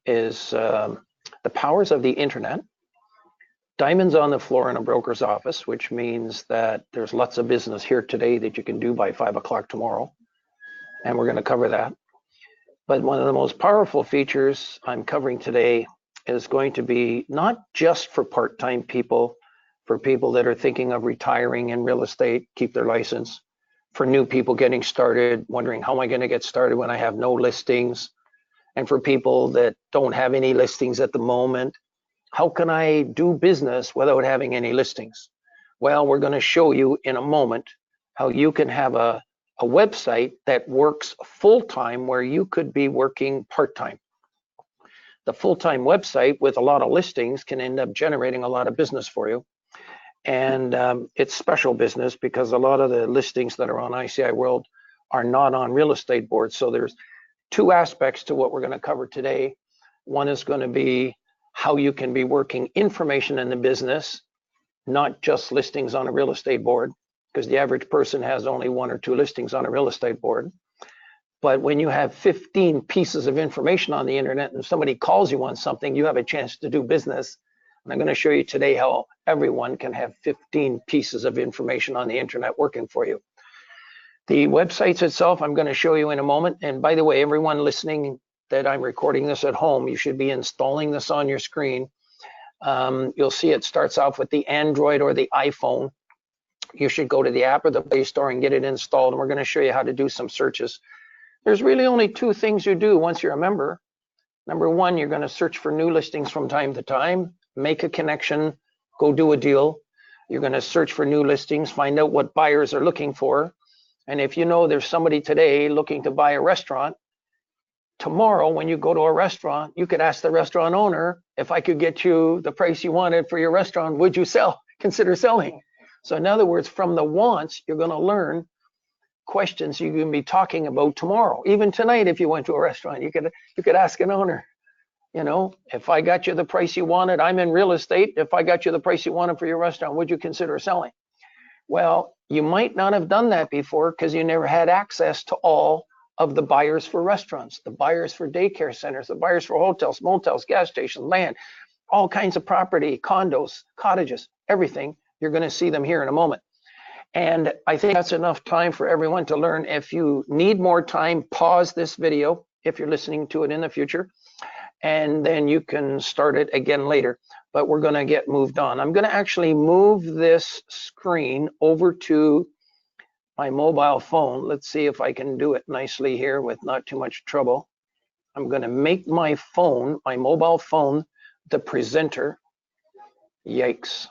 is the powers of the internet. Diamonds on the floor in a broker's office, which means that there's lots of business here today that you can do by 5 o'clock tomorrow. And we're going to cover that. But one of the most powerful features I'm covering today is going to be not just for part-time people, for people that are thinking of retiring in real estate, keep their license, for new people getting started, wondering how am I going to get started when I have no listings, and for people that don't have any listings at the moment. How can I do business without having any listings? Well, we're going to show you in a moment how you can have a website that works full-time where you could be working part-time. The full-time website with a lot of listings can end up generating a lot of business for you. And it's special business because a lot of the listings that are on ICIWorld are not on real estate boards. So there's two aspects to what we're going to cover today. One is going to be how you can be working information in the business, not just listings on a real estate board, because the average person has only 1 or 2 listings on a real estate board. But when you have 15 pieces of information on the internet and somebody calls you on something, you have a chance to do business. And I'm going to show you today how everyone can have 15 pieces of information on the internet working for you. The websites itself, I'm going to show you in a moment. And by the way, everyone listening that I'm recording this at home, you should be installing this on your screen. You'll see it starts off with the Android or the iPhone. You should go to the app or the Play Store and get it installed. And we're going to show you how to do some searches. There's really only 2 things you do once you're a member. Number 1, you're going to search for new listings from time to time, make a connection, go do a deal. You're going to search for new listings, find out what buyers are looking for. And if you know there's somebody today looking to buy a restaurant, tomorrow when you go to a restaurant, you could ask the restaurant owner, if I could get you the price you wanted for your restaurant, would you consider selling? So in other words, from the wants, you're going to learn questions you can be talking about tomorrow. Even tonight, if you went to a restaurant, you could ask an owner, you know, if I got you the price you wanted, I'm in real estate. If I got you the price you wanted for your restaurant, would you consider selling? Well, you might not have done that before because you never had access to all of the buyers for restaurants, the buyers for daycare centers, the buyers for hotels, motels, gas stations, land, all kinds of property, condos, cottages, everything. You're going to see them here in a moment. And I think that's enough time for everyone to learn. If you need more time, pause this video if you're listening to it in the future, and then you can start it again later. But we're going to get moved on. I'm going to actually move this screen over to my mobile phone. Let's see if I can do it nicely here with not too much trouble. I'm going to make my phone, my mobile phone, the presenter. Yikes.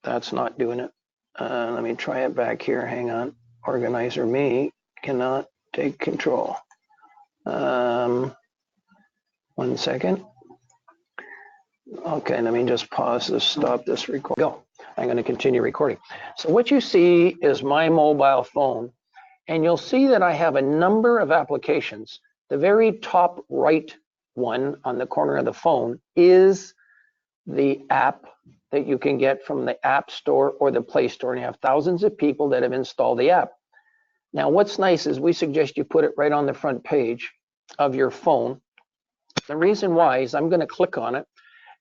That's not doing it. Let me try it back here. Hang on. Organizer me cannot take control. 1 second. Okay, let me just pause this, stop this recording. Go. I'm going to continue recording. So what you see is my mobile phone, and you'll see that I have a number of applications. The very top right one on the corner of the phone is the app that you can get from the App Store or the Play Store, and you have thousands of people that have installed the app. Now, what's nice is we suggest you put it right on the front page of your phone. The reason why is I'm going to click on it,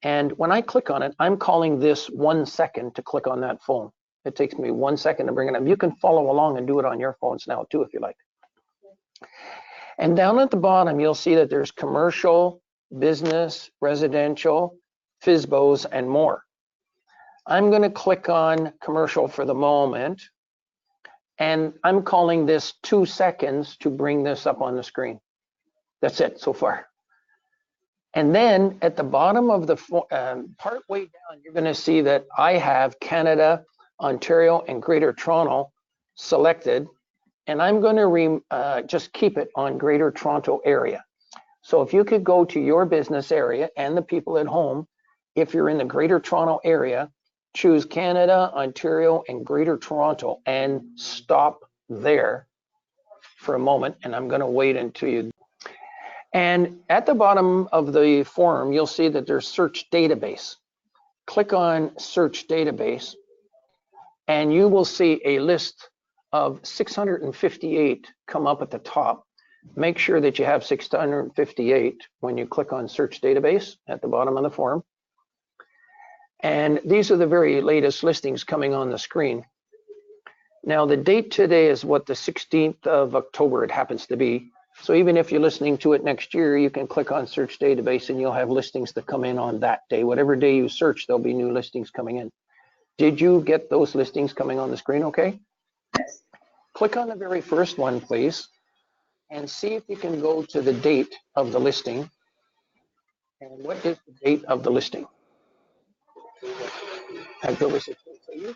and when I click on it, I'm calling this 1 second to click on that phone. It takes me 1 second to bring it up. You can follow along and do it on your phones now too, if you like. And down at the bottom, you'll see that there's commercial, business, residential, FSBOs, and more. I'm going to click on commercial for the moment, and I'm calling this 2 seconds to bring this up on the screen. That's it so far. And then at the bottom of the part way down, you're going to see that I have Canada, Ontario, and Greater Toronto selected, and I'm going to just keep it on Greater Toronto area. So if you could go to your business area and the people at home, if you're in the Greater Toronto area, choose Canada, Ontario, and Greater Toronto and stop there for a moment. And I'm going to wait until you. And at the bottom of the form, you'll see that there's search database. Click on search database, and you will see a list of 658 come up at the top. make sure that you have 658 when you click on search database at the bottom of the form. And these are the very latest listings coming on the screen. Now the date today is what, the 16th of October it happens to be. So even if you're listening to it next year, you can click on search database and you'll have listings that come in on that day. Whatever day you search, there'll be new listings coming in. Did you get those listings coming on the screen okay? Yes. Click on the very first one, please, and see if you can go to the date of the listing. And what is the date of the listing? October 16th. So you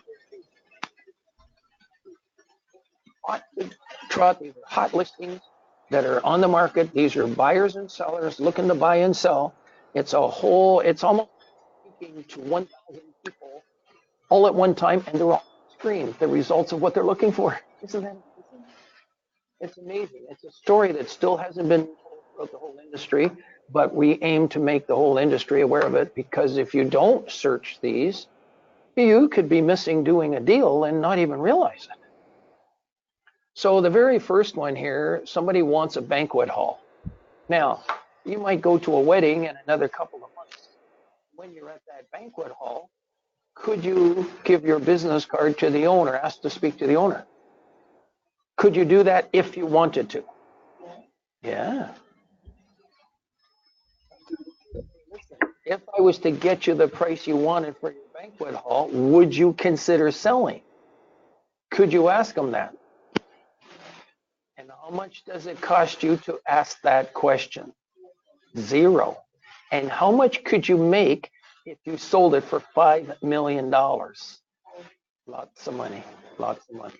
trot, these are hot listings that are on the market. These are buyers and sellers looking to buy and sell. It's almost speaking to 1,000 people all at one time, and they're all on the screen, the results of what they're looking for. Isn't that amazing? It's amazing. It's a story that still hasn't been told throughout the whole industry, but we aim to make the whole industry aware of it, because if you don't search these, you could be missing doing a deal and not even realize it. So the very first one here, somebody wants a banquet hall. Now, you might go to a wedding in another couple of months. When you're at that banquet hall, could you give your business card to the owner, ask to speak to the owner? Could you do that if you wanted to? Yeah. If I was to get you the price you wanted for your banquet hall, would you consider selling? Could you ask them that? And how much does it cost you to ask that question? Zero. And how much could you make if you sold it for $5 million? Lots of money, lots of money.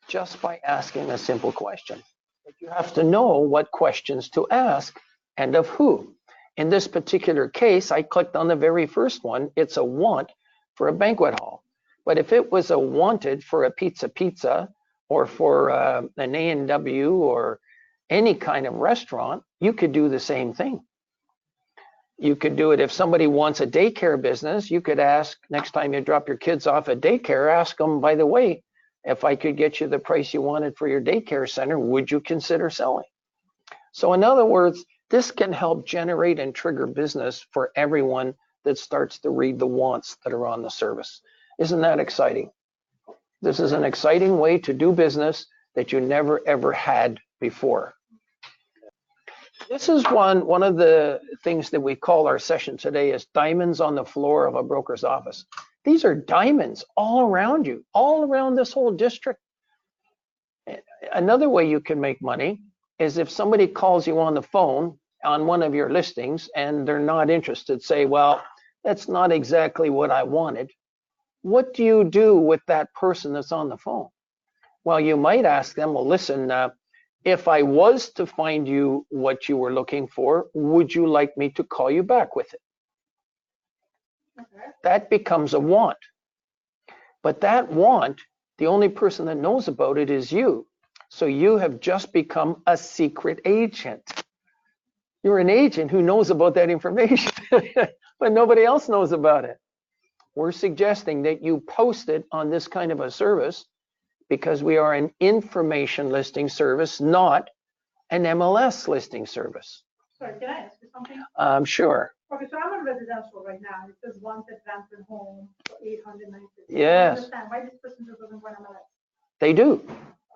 Just by asking a simple question. But you have to know what questions to ask and of who. In this particular case, I clicked on the very first one. It's a want for a banquet hall. But if it was a wanted for a pizza, or for an A&W or any kind of restaurant, you could do the same thing. You could do it if somebody wants a daycare business. You could ask, next time you drop your kids off at daycare, ask them, by the way, if I could get you the price you wanted for your daycare center, would you consider selling? So in other words, this can help generate and trigger business for everyone that starts to read the wants that are on the service. Isn't that exciting? This is an exciting way to do business that you never ever had before. This is one of the things that we call our session today is diamonds on the floor of a broker's office. These are diamonds all around you, all around this whole district. Another way you can make money is if somebody calls you on the phone on one of your listings and they're not interested, say, well, that's not exactly what I wanted. What do you do with that person that's on the phone? Well, you might ask them, well, listen, if I was to find you what you were looking for, would you like me to call you back with it? Okay. That becomes a want. But that want, the only person that knows about it is you. So you have just become a secret agent. You're an agent who knows about that information, but nobody else knows about it. We're suggesting that you post it on this kind of a service because we are an information listing service, not an MLS listing service. Sorry, can I ask you something? Sure. Okay, so I'm a residential right now. It says wanted rented home for $890. Yes. I understand why this person just doesn't go on MLS. They do.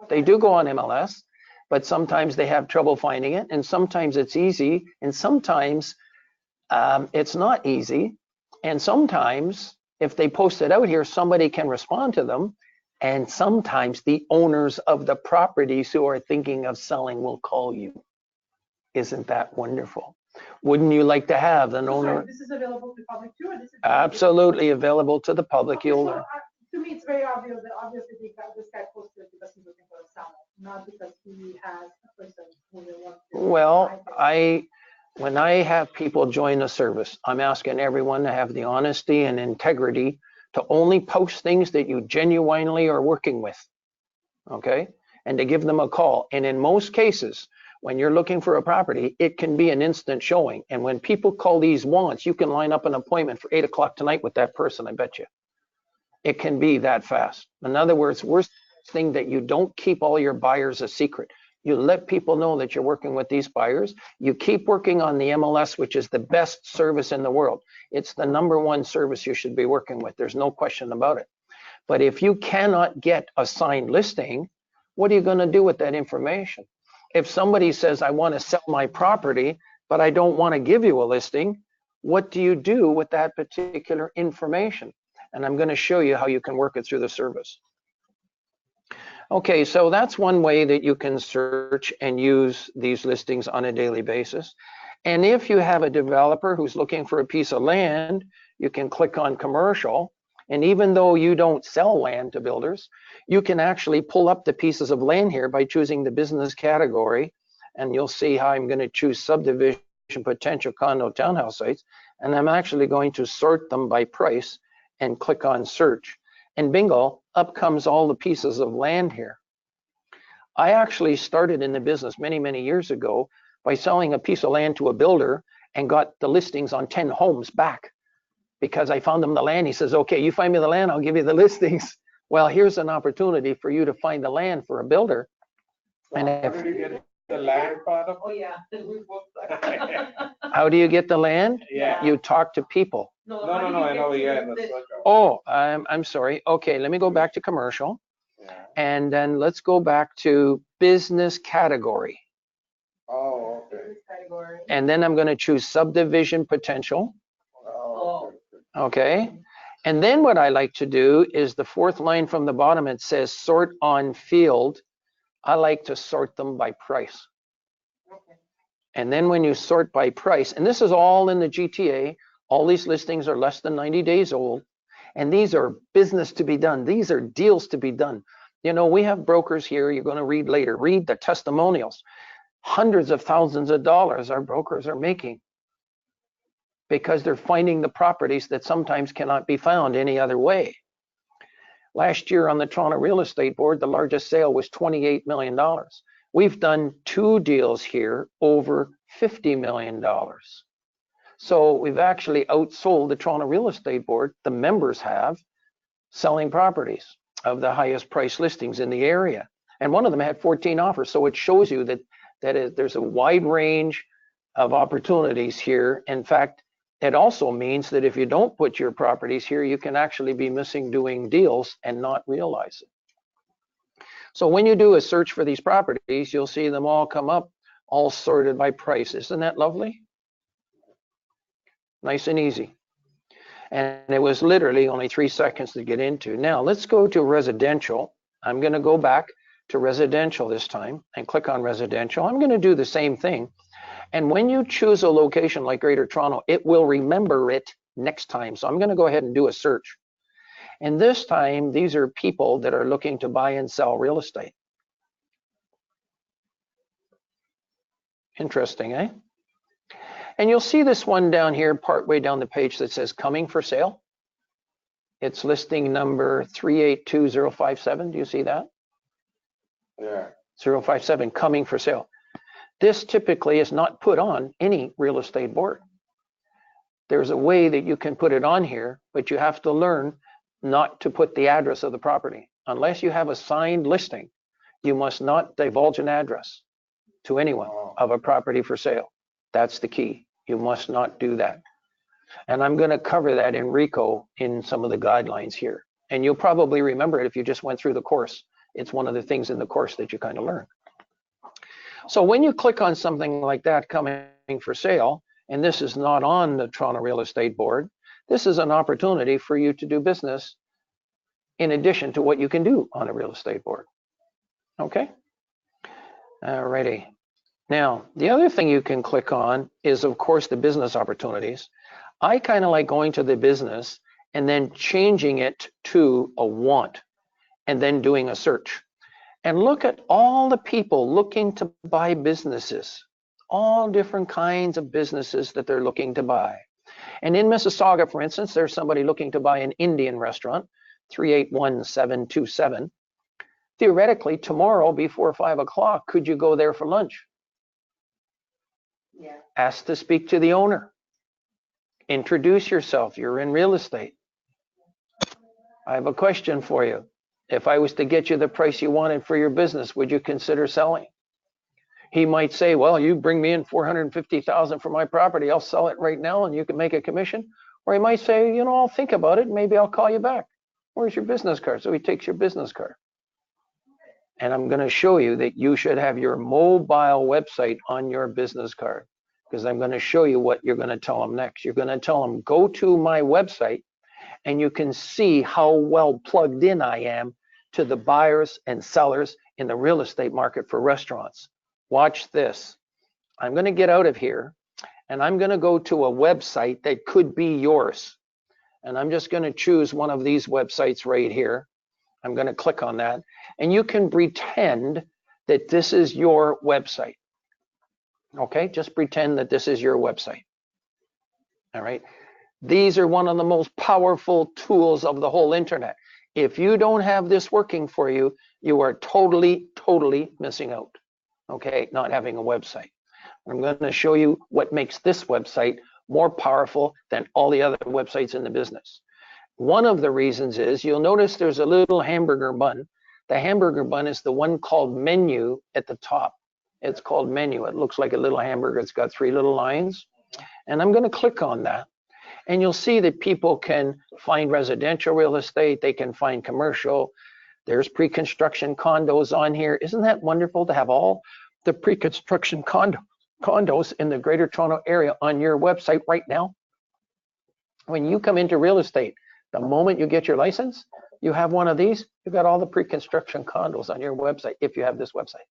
Okay. They do go on MLS, but sometimes they have trouble finding it, and sometimes it's easy, and sometimes it's not easy, and sometimes if they post it out here, somebody can respond to them. And sometimes the owners of the properties who are thinking of selling will call you. Isn't that wonderful? Wouldn't you like to have an owner? Sorry, this is available to public too, or this is absolutely available to the public. Okay, so, to me, it's very obvious that obviously this guy posted because he's looking for a seller, not because he has a person who they want to. Well, when I have people join the service, I'm asking everyone to have the honesty and integrity to only post things that you genuinely are working with, okay? And to give them a call. And in most cases, when you're looking for a property, it can be an instant showing. And when people call these wants, you can line up an appointment for 8 o'clock tonight with that person, I bet you. It can be that fast. In other words, we're suggesting that you don't keep all your buyers a secret. You let people know that you're working with these buyers. You keep working on the MLS, which is the best service in the world. It's the #1 service you should be working with. There's no question about it. But if you cannot get a signed listing, what are you going to do with that information? If somebody says, I want to sell my property, but I don't want to give you a listing, what do you do with that particular information? And I'm going to show you how you can work it through the service. Okay, so that's one way that you can search and use these listings on a daily basis. And if you have a developer who's looking for a piece of land, you can click on commercial. And even though you don't sell land to builders, you can actually pull up the pieces of land here by choosing the business category. And you'll see how I'm going to choose subdivision, potential condo, townhouse sites. And I'm actually going to sort them by price and click on search. And bingo, up comes all the pieces of land here. I actually started in the business many, many years ago by selling a piece of land to a builder and got the listings on 10 homes back because I found him the land. He says, okay, you find me the land, I'll give you the listings. Well, here's an opportunity for you to find the land for a builder. So and how did you get the land part of? Oh yeah. How do you get the land? Yeah. You talk to people. No, I know, yeah. Oh, I'm sorry. Okay, let me go back to commercial. Yeah. And then let's go back to business category. Oh, okay. And then I'm going to choose subdivision potential. Oh, okay. And then what I like to do is the fourth line from the bottom, it says sort on field. I like to sort them by price. Okay. And then when you sort by price, and this is all in the GTA, all these listings are less than 90 days old. And these are business to be done. These are deals to be done. You know, we have brokers here, you're going to read later, read the testimonials. Hundreds of thousands of dollars our brokers are making because they're finding the properties that sometimes cannot be found any other way. Last year on the Toronto Real Estate Board, the largest sale was $28 million. We've done 2 deals here over $50 million. So we've actually outsold the Toronto Real Estate Board, the members have, selling properties of the highest price listings in the area. And one of them had 14 offers. So it shows you that there's a wide range of opportunities here. In fact, it also means that if you don't put your properties here, you can actually be missing doing deals and not realize it. So when you do a search for these properties, you'll see them all come up, all sorted by price. Isn't that lovely? Nice and easy. And it was literally only 3 seconds to get into. Now let's go to residential. I'm going to go back to residential this time and click on residential. I'm going to do the same thing. And when you choose a location like Greater Toronto, it will remember it next time. So I'm going to go ahead and do a search. And this time, these are people that are looking to buy and sell real estate. Interesting, eh? And you'll see this one down here, partway down the page that says coming for sale. It's listing number 382057. Do you see that? Yeah. 057, coming for sale. This typically is not put on any real estate board. There's a way that you can put it on here, but you have to learn not to put the address of the property. Unless you have a signed listing, you must not divulge an address to anyone of a property for sale. That's the key. You must not do that. And I'm going to cover that in RICO in some of the guidelines here. And you'll probably remember it if you just went through the course. It's one of the things in the course that you kind of learn. So when you click on something like that, coming for sale, and this is not on the Toronto Real Estate Board, this is an opportunity for you to do business in addition to what you can do on a real estate board. Okay? Alrighty. Now, the other thing you can click on is, of course, the business opportunities. I kind of like going to the business and then changing it to a want and then doing a search. And look at all the people looking to buy businesses, all different kinds of businesses that they're looking to buy. And in Mississauga, for instance, there's somebody looking to buy an Indian restaurant, 381727. Theoretically, tomorrow before 5 o'clock, could you go there for lunch? Yeah. Ask to speak to the owner. Introduce yourself. You're in real estate. I have a question for you. If I was to get you the price you wanted for your business, would you consider selling? He might say, well, you bring me in 450,000 for my property, I'll sell it right now and you can make a commission. Or he might say, you know, I'll think about it, maybe I'll call you back. Where's your business card? So he takes your business card. And I'm going to show you that you should have your mobile website on your business card, because I'm going to show you what you're going to tell them next. You're going to tell them, go to my website, and you can see how well plugged in I am to the buyers and sellers in the real estate market for restaurants. Watch this. I'm going to get out of here, and I'm going to go to a website that could be yours. And I'm just going to choose one of these websites right here. I'm going to click on that, and you can pretend that this is your website. Okay, just pretend that this is your website. All right. These are one of the most powerful tools of the whole internet. If you don't have this working for you, you are totally missing out. Okay, not having a website. I'm going to show you what makes this website more powerful than all the other websites in the business. One of the reasons is, you'll notice there's a little hamburger bun. The hamburger bun is the one called menu at the top. It's called menu. It looks like a little hamburger. It's got 3 little lines. And I'm going to click on that. And you'll see that people can find residential real estate. They can find commercial. There's pre-construction condos on here. Isn't that wonderful to have all the pre-construction condos in the Greater Toronto Area on your website right now? When you come into real estate, the moment you get your license, you have one of these. You've got all the pre-construction condos on your website if you have this website.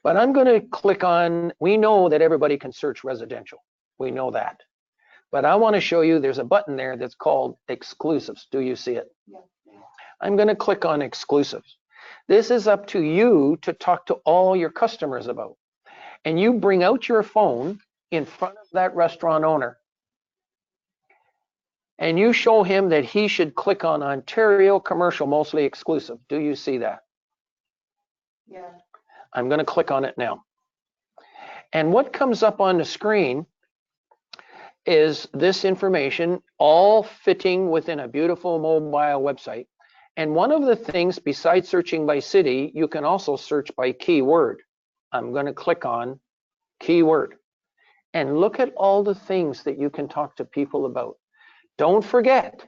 But I'm going to click on, we know that everybody can search residential. We know that. But I want to show you there's a button there that's called exclusives. Do you see it? Yeah. I'm going to click on exclusives. This is up to you to talk to all your customers about. And you bring out your phone in front of that restaurant owner, and you show him that he should click on Ontario Commercial Mostly Exclusive. Do you see that? Yeah. I'm going to click on it now. And what comes up on the screen is this information, all fitting within a beautiful mobile website. And one of the things, besides searching by city, you can also search by keyword. I'm going to click on keyword. And look at all the things that you can talk to people about. Don't forget,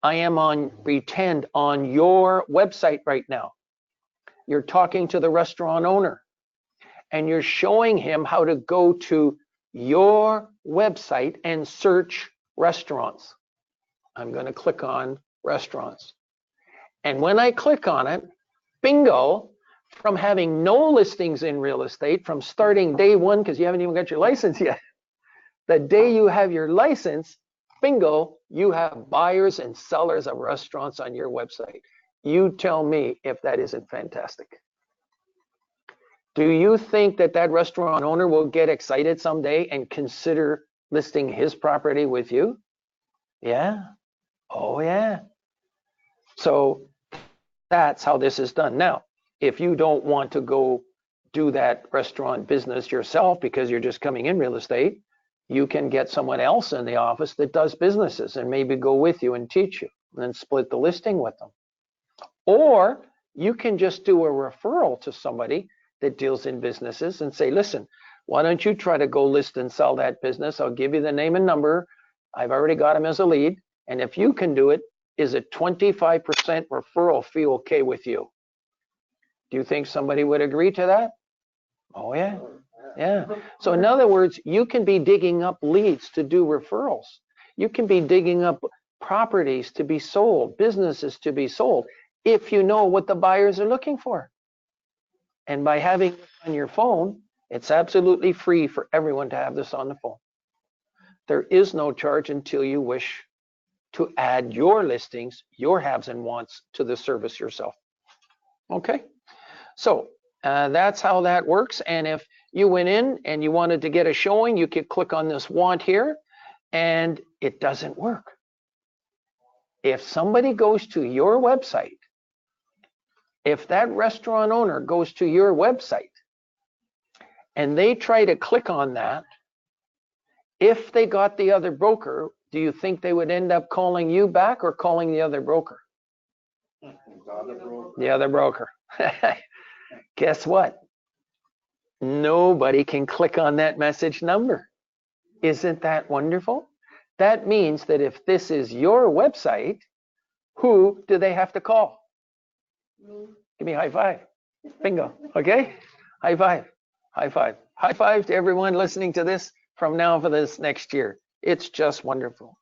I am on pretend on your website right now. You're talking to the restaurant owner, and you're showing him how to go to your website and search restaurants. I'm going to click on restaurants. And when I click on it, bingo, from having no listings in real estate, from starting day one, because you haven't even got your license yet, the day you have your license, bingo, you have buyers and sellers of restaurants on your website. You tell me if that isn't fantastic. Do you think that that restaurant owner will get excited someday and consider listing his property with you? Yeah. Oh, yeah. So that's how this is done. Now, if you don't want to go do that restaurant business yourself because you're just coming in real estate, you can get someone else in the office that does businesses and maybe go with you and teach you and then split the listing with them. Or you can just do a referral to somebody that deals in businesses and say, listen, why don't you try to go list and sell that business? I'll give you the name and number. I've already got him as a lead. And if you can do it, is a 25% referral fee okay with you? Do you think somebody would agree to that? Oh, yeah. Yeah. So in other words, you can be digging up leads to do referrals. You can be digging up properties to be sold, businesses to be sold, if you know what the buyers are looking for. And by having it on your phone, it's absolutely free for everyone to have this on the phone. There is no charge until you wish to add your listings, your haves and wants to the service yourself. Okay, so that's how that works. And if you went in and you wanted to get a showing, you could click on this want here, and it doesn't work. If somebody goes to your website, if that restaurant owner goes to your website and they try to click on that, if they got the other broker, do you think they would end up calling you back or calling the other broker? The other broker. Guess what? nobody can click on that message number. Isn't that wonderful? That means that if this is your website, who do they have to call? Give me a high five. Bingo. Okay? High five. High five. High five to everyone listening to this from now for this next year. It's just wonderful.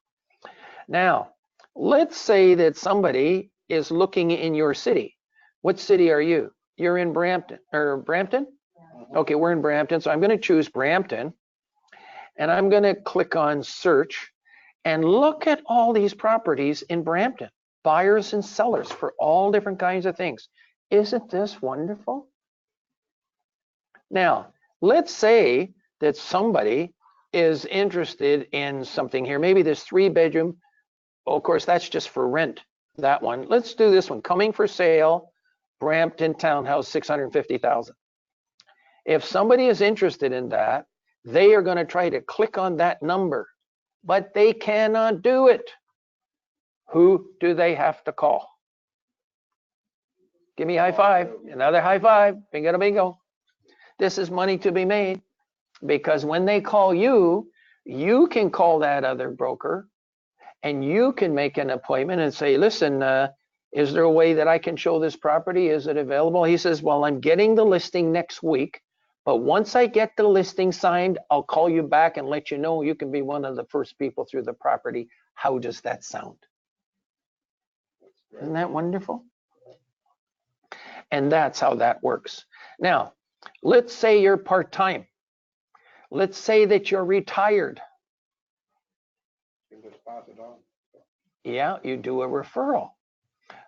Now, let's say that somebody is looking in your city. What city are you? You're in Brampton. Okay, we're in Brampton. So I'm going to choose Brampton. And I'm going to click on search and look at all these properties in Brampton. Buyers and sellers for all different kinds of things. Isn't this wonderful? Now, let's say that somebody is interested in something here. Maybe this 3-bedroom. Oh, of course, that's just for rent, that one. Let's do this one. Coming for sale, Brampton townhouse, $650,000. If somebody is interested in that, they are going to try to click on that number, but they cannot do it. Who do they have to call? Give me a high five. Another high five. Bingo, bingo. This is money to be made, because when they call you, you can call that other broker and you can make an appointment and say, listen, is there a way that I can show this property? Is it available? He says, well, I'm getting the listing next week, but once I get the listing signed, I'll call you back and let you know you can be one of the first people through the property. How does that sound? Isn't that wonderful? And that's how that works. Now, let's say you're part-time. Let's say that you're retired. Yeah, you do a referral.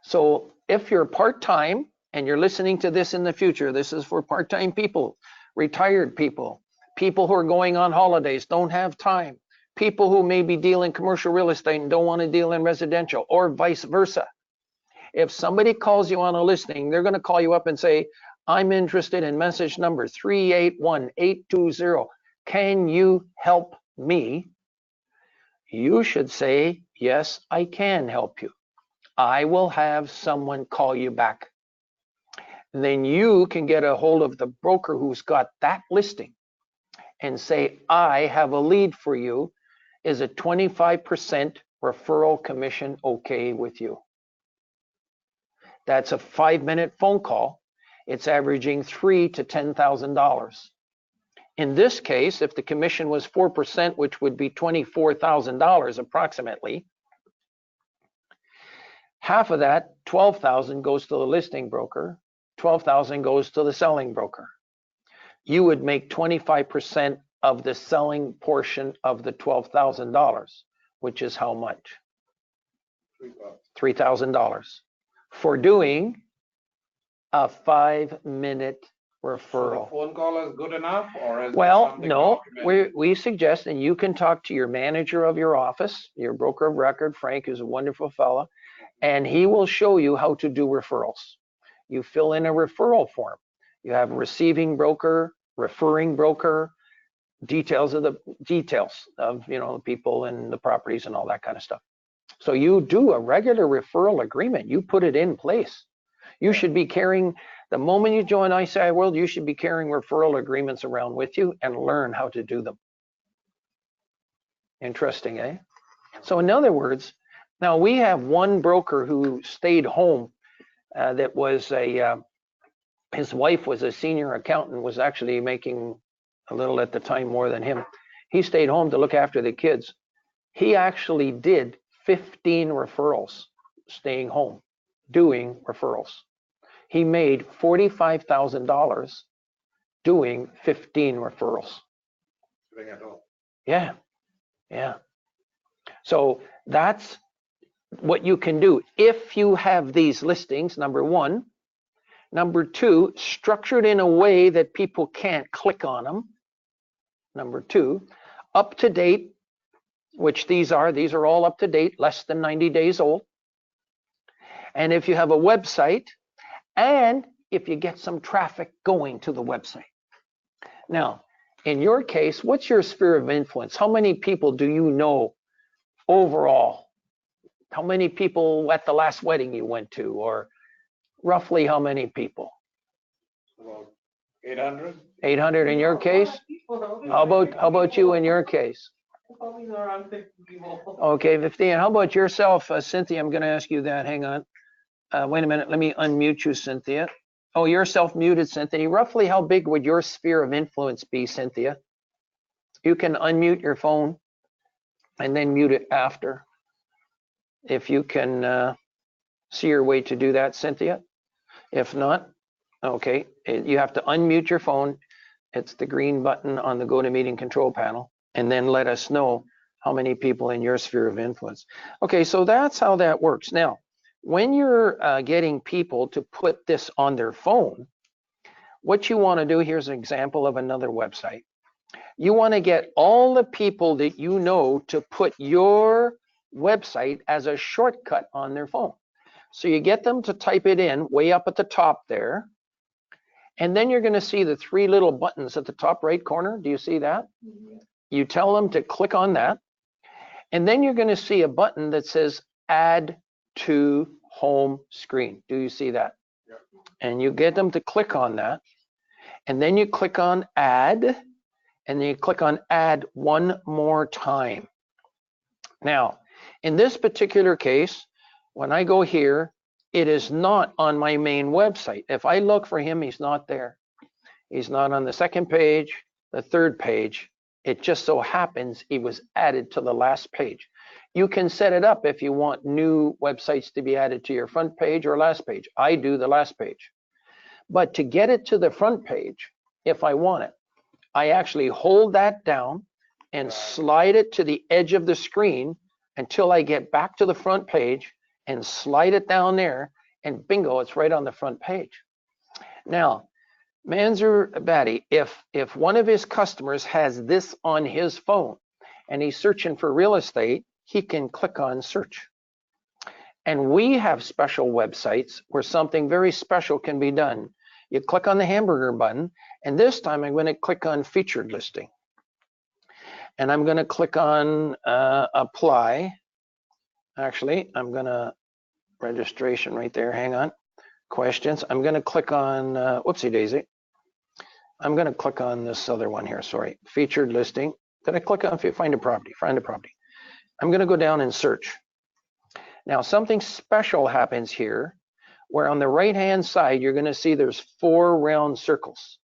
So if you're part-time and you're listening to this in the future, this is for part-time people, retired people, people who are going on holidays, don't have time, people who maybe deal in commercial real estate and don't want to deal in residential, or vice versa. If somebody calls you on a listing, they're going to call you up and say, I'm interested in message number 381820. Can you help me? You should say, yes, I can help you. I will have someone call you back. Then you can get a hold of the broker who's got that listing and say, I have a lead for you. Is a 25% referral commission okay with you? That's a 5-minute phone call. It's averaging $3,000 to $10,000. In this case, if the commission was 4%, which would be $24,000 approximately, half of that, $12,000, goes to the listing broker, $12,000 goes to the selling broker. You would make 25% of the selling portion of the $12,000, which is how much? $3,000 for doing a 5-minute referral. So the phone call is good enough, or is well, no, we suggest, and you can talk to your manager of your office, your broker of record, Frank, is a wonderful fella, and he will show you how to do referrals. You fill in a referral form. You have a receiving broker, referring broker, details of the people and the properties and all that kind of stuff. So you do a regular referral agreement. You put it in place. You should be carrying, the moment you join ICIWorld, you should be carrying referral agreements around with you and learn how to do them. Interesting, eh? So in other words, now we have one broker who stayed home that was his wife was a senior accountant, was actually making a little at the time more than him. He stayed home to look after the kids. He actually did 15 referrals staying home, doing referrals. He made $45,000 doing 15 referrals. Yeah, yeah. So that's what you can do if you have these listings, number one. Number two, structured in a way that people can't click on them. Number two, up to date, which these are all up to date, less than 90 days old. And if you have a website, and if you get some traffic going to the website. Now, in your case, what's your sphere of influence? How many people do you know overall? How many people at the last wedding you went to, or roughly how many people? About 800. 800 in your case? How about you in your case? Okay, 15. How about yourself, Cynthia? I'm going to ask you that. Hang on. Wait a minute. Let me unmute you, Cynthia. Oh, you're self-muted, Cynthia. Roughly how big would your sphere of influence be, Cynthia? You can unmute your phone and then mute it after. If you can see your way to do that, Cynthia. If not, okay, you have to unmute your phone. It's the green button on the GoToMeeting control panel, and then let us know how many people in your sphere of influence. Okay, so that's how that works. Now, when you're getting people to put this on their phone, what you want to do, here's an example of another website. You want to get all the people that you know to put your website as a shortcut on their phone. So you get them to type it in way up at the top there. And then you're going to see the three little buttons at the top right corner. Do you see that? Mm-hmm. You tell them to click on that. And then you're going to see a button that says add to home screen. Do you see that? Yep. And you get them to click on that. And then you click on add. And then you click on add one more time. Now, in this particular case, when I go here, it is not on my main website. If I look for him, he's not there. He's not on the second page, the third page. It just so happens he was added to the last page. You can set it up if you want new websites to be added to your front page or last page. I do the last page. But to get it to the front page, if I want it, I actually hold that down and slide it to the edge of the screen until I get back to the front page and slide it down there, and bingo, it's right on the front page. Now, Manzer Batty, if one of his customers has this on his phone and he's searching for real estate, he can click on search. And we have special websites where something very special can be done. You click on the hamburger button, and this time I'm going to click on featured listing. And I'm going to click on apply. Actually, I'm going to registration right there. Hang on. Questions. I'm going to click on, whoopsie daisy. I'm going to click on this other one here. Sorry. Featured listing. Did I click on find a property? Find a property. I'm going to go down and search. Now, something special happens here where on the right hand side, you're going to see there's 4 round circles.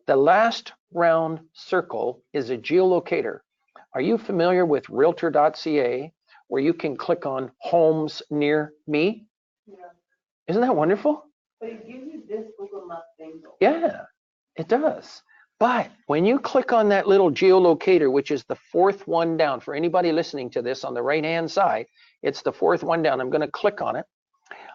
The last round circle is a geolocator. Are you familiar with realtor.ca? Where you can click on homes near me? Yeah. Isn't that wonderful? But it gives you this Google Maps thing though. Yeah, it does. But when you click on that little geolocator, which is the 4th one down, for anybody listening to this on the right-hand side, it's the 4th one down. I'm going to click on it.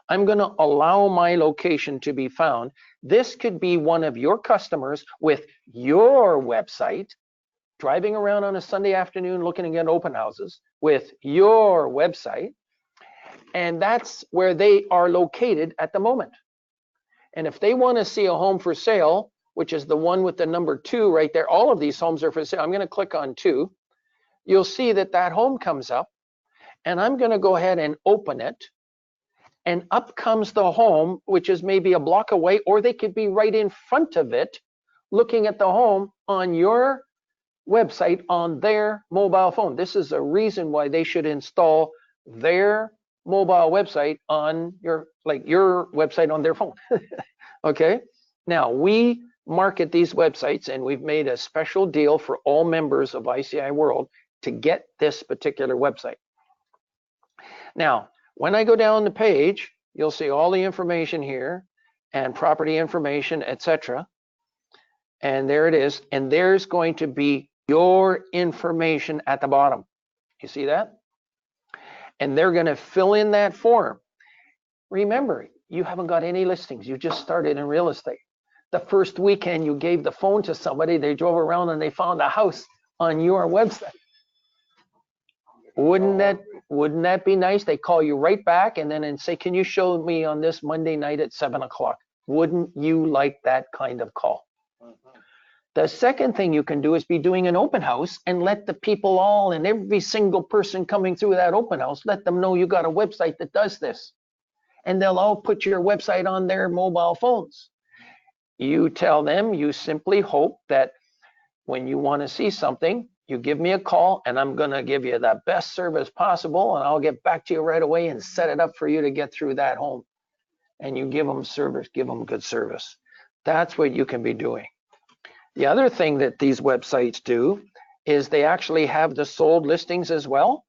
I'm going to allow my location to be found. This could be one of your customers with your website, driving around on a Sunday afternoon looking at open houses with your website, and that's where they are located at the moment. And if they want to see a home for sale, which is the one with the number 2 right there, all of these homes are for sale. I'm going to click on 2. You'll see that that home comes up, and I'm going to go ahead and open it, and up comes the home, which is maybe a block away, or they could be right in front of it, looking at the home on your website on their mobile phone. This is a reason why they should install their mobile website on your website on their phone. Okay. Now we market these websites, and we've made a special deal for all members of ICIWorld to get this particular website. Now, when I go down the page, you'll see all the information here and property information, etc. And there it is. And there's going to be your information at the bottom. You see that? And they're going to fill in that form. Remember, you haven't got any listings. You just started in real estate. The first weekend you gave the phone to somebody, they drove around and they found a house on your website. Wouldn't that be nice? They call you right back and say, can you show me on this Monday night at 7 o'clock? Wouldn't you like that kind of call? The second thing you can do is be doing an open house and let the people all and every single person coming through that open house, let them know you got a website that does this. And they'll all put your website on their mobile phones. you tell them you simply hope that when you want to see something, you give me a call and I'm going to give you the best service possible and I'll get back to you right away and set it up for you to get through that home. And you give them service, give them good service. That's what you can be doing. The other thing that these websites do is they actually have the sold listings as well.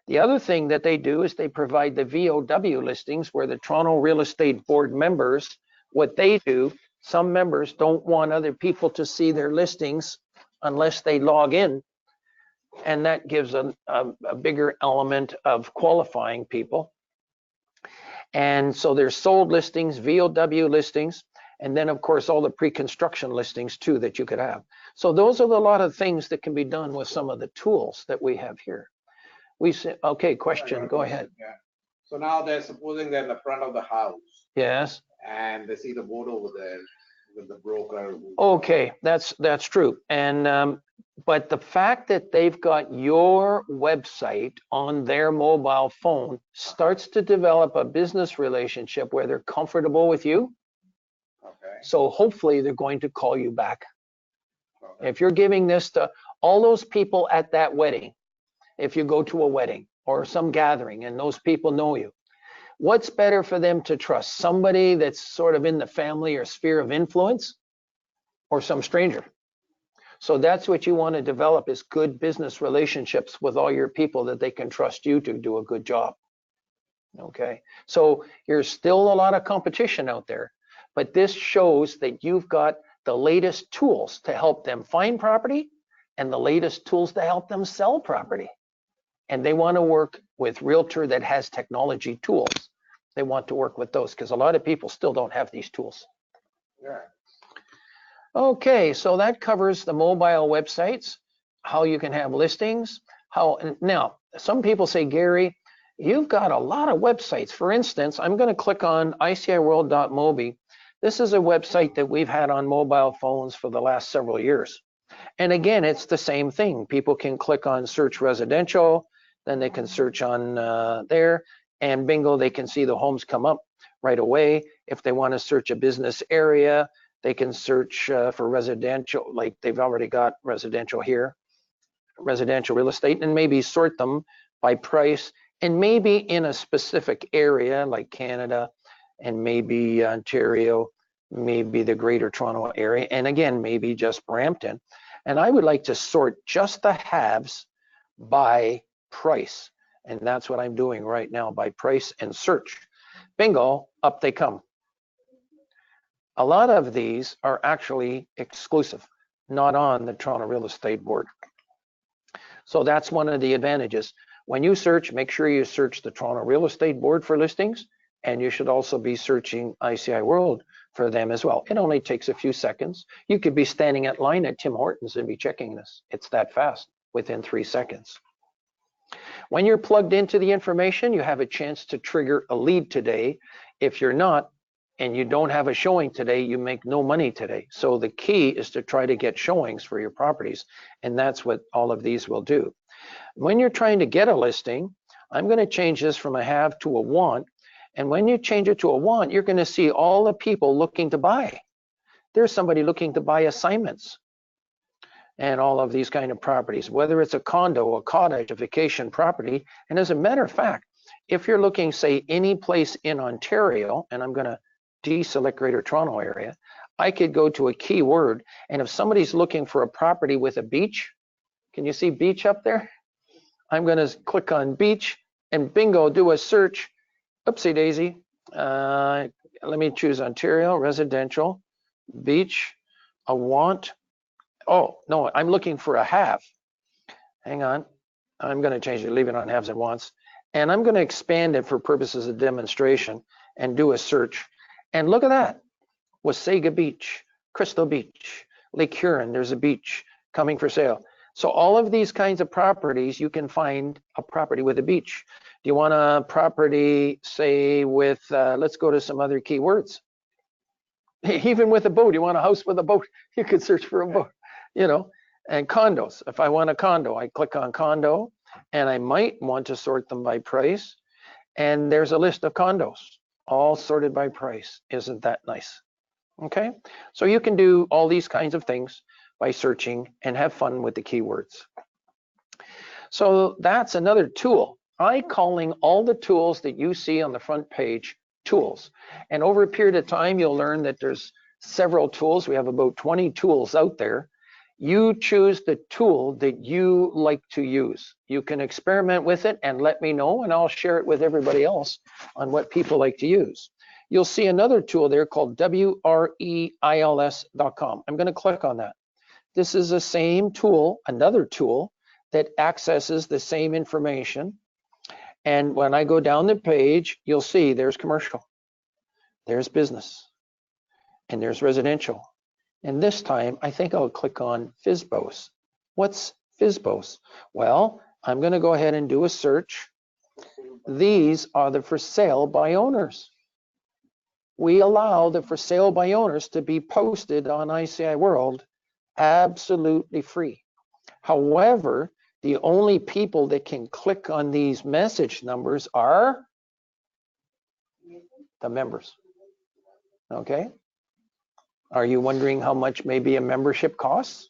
The other thing that they do is they provide the VOW listings where the Toronto Real Estate Board members, what they do, some members don't want other people to see their listings unless they log in. And that gives a bigger element of qualifying people. And so there's sold listings, VOW listings, and then of course all the pre-construction listings too that you could have. So those are a lot of things that can be done with some of the tools that we have here. We say, okay, question, go ahead. Yeah. So now they're supposing they're in the front of the house. Yes. And they see the board over there with the broker. Okay, that's true. And but the fact that they've got your website on their mobile phone starts to develop a business relationship where they're comfortable with you. Okay. So hopefully they're going to call you back. Okay. If you're giving this to all those people at that wedding, if you go to a wedding or some gathering and those people know you, what's better for them to trust? Somebody that's sort of in the family or sphere of influence or some stranger? So that's what you want to develop is good business relationships with all your people that they can trust you to do a good job. Okay, so there's still a lot of competition out there, but this shows that you've got the latest tools to help them find property and the latest tools to help them sell property. And they want to work with Realtor that has technology tools. They want to work with those because a lot of people still don't have these tools. Yeah. Okay, so that covers the mobile websites, how you can have listings. Now, some people say, Gary, you've got a lot of websites. For instance, I'm going to click on ICIWorld.mobi. This is a website that we've had on mobile phones for the last several years. And again, it's the same thing. People can click on search residential, then they can search on there, and bingo, they can see the homes come up right away. If they want to search a business area, they can search for residential, like they've already got residential here, residential real estate, and maybe sort them by price, and maybe in a specific area like Canada, and maybe Ontario, maybe the Greater Toronto area, and again, maybe just Brampton. And I would like to sort just the haves by price. And that's what I'm doing right now, by price and search. Bingo, up they come. A lot of these are actually exclusive, not on the Toronto Real Estate Board. So that's one of the advantages. When you search, make sure you search the Toronto Real Estate Board for listings, and you should also be searching ICIWorld for them as well. It only takes a few seconds. You could be standing at line at Tim Hortons and be checking this. It's that fast, within 3 seconds. When you're plugged into the information, you have a chance to trigger a lead today. If you're not, and you don't have a showing today, you make no money today. So the key is to try to get showings for your properties, and that's what all of these will do. When you're trying to get a listing, I'm going to change this from a have to a want. And when you change it to a want, you're going to see all the people looking to buy. There's somebody looking to buy assignments and all of these kind of properties, whether it's a condo, a cottage, a vacation property. And as a matter of fact, if you're looking, say, any place in Ontario, and I'm going to deselect Greater Toronto area, I could go to a keyword, and if somebody's looking for a property with a beach, can you see beach up there? I'm going to click on beach and bingo, do a search. Oopsie daisy. Let me choose Ontario, residential, beach, a want. Oh, no, I'm looking for a have. Hang on. I'm going to change it, leave it on haves and wants. And I'm going to expand it for purposes of demonstration and do a search. And look at that. Wasaga Beach, Crystal Beach, Lake Huron, there's a beach coming for sale. So all of these kinds of properties, you can find a property with a beach. Do you want a property, say, with, let's go to some other keywords. Even with a boat, you want a house with a boat, you could search for a boat, you know, and condos. If I want a condo, I click on condo, and I might want to sort them by price. And there's a list of condos, all sorted by price. Isn't that nice? Okay, so you can do all these kinds of things by searching and have fun with the keywords. So that's another tool. I'm calling all the tools that you see on the front page tools. And over a period of time, you'll learn that there's several tools. We have about 20 tools out there. You choose the tool that you like to use. You can experiment with it and let me know, and I'll share it with everybody else on what people like to use. You'll see another tool there called WREILS.com. I'm going to click on that. This is the same tool, another tool that accesses the same information. And when I go down the page, you'll see there's commercial, there's business, and there's residential. And this time, I think I'll click on FSBOs. What's FSBOs? Well, I'm going to go ahead and do a search. These are the for sale by owners. We allow the for sale by owners to be posted on ICIWorld absolutely free. However, the only people that can click on these message numbers are the members. Okay? Are you wondering how much maybe a membership costs?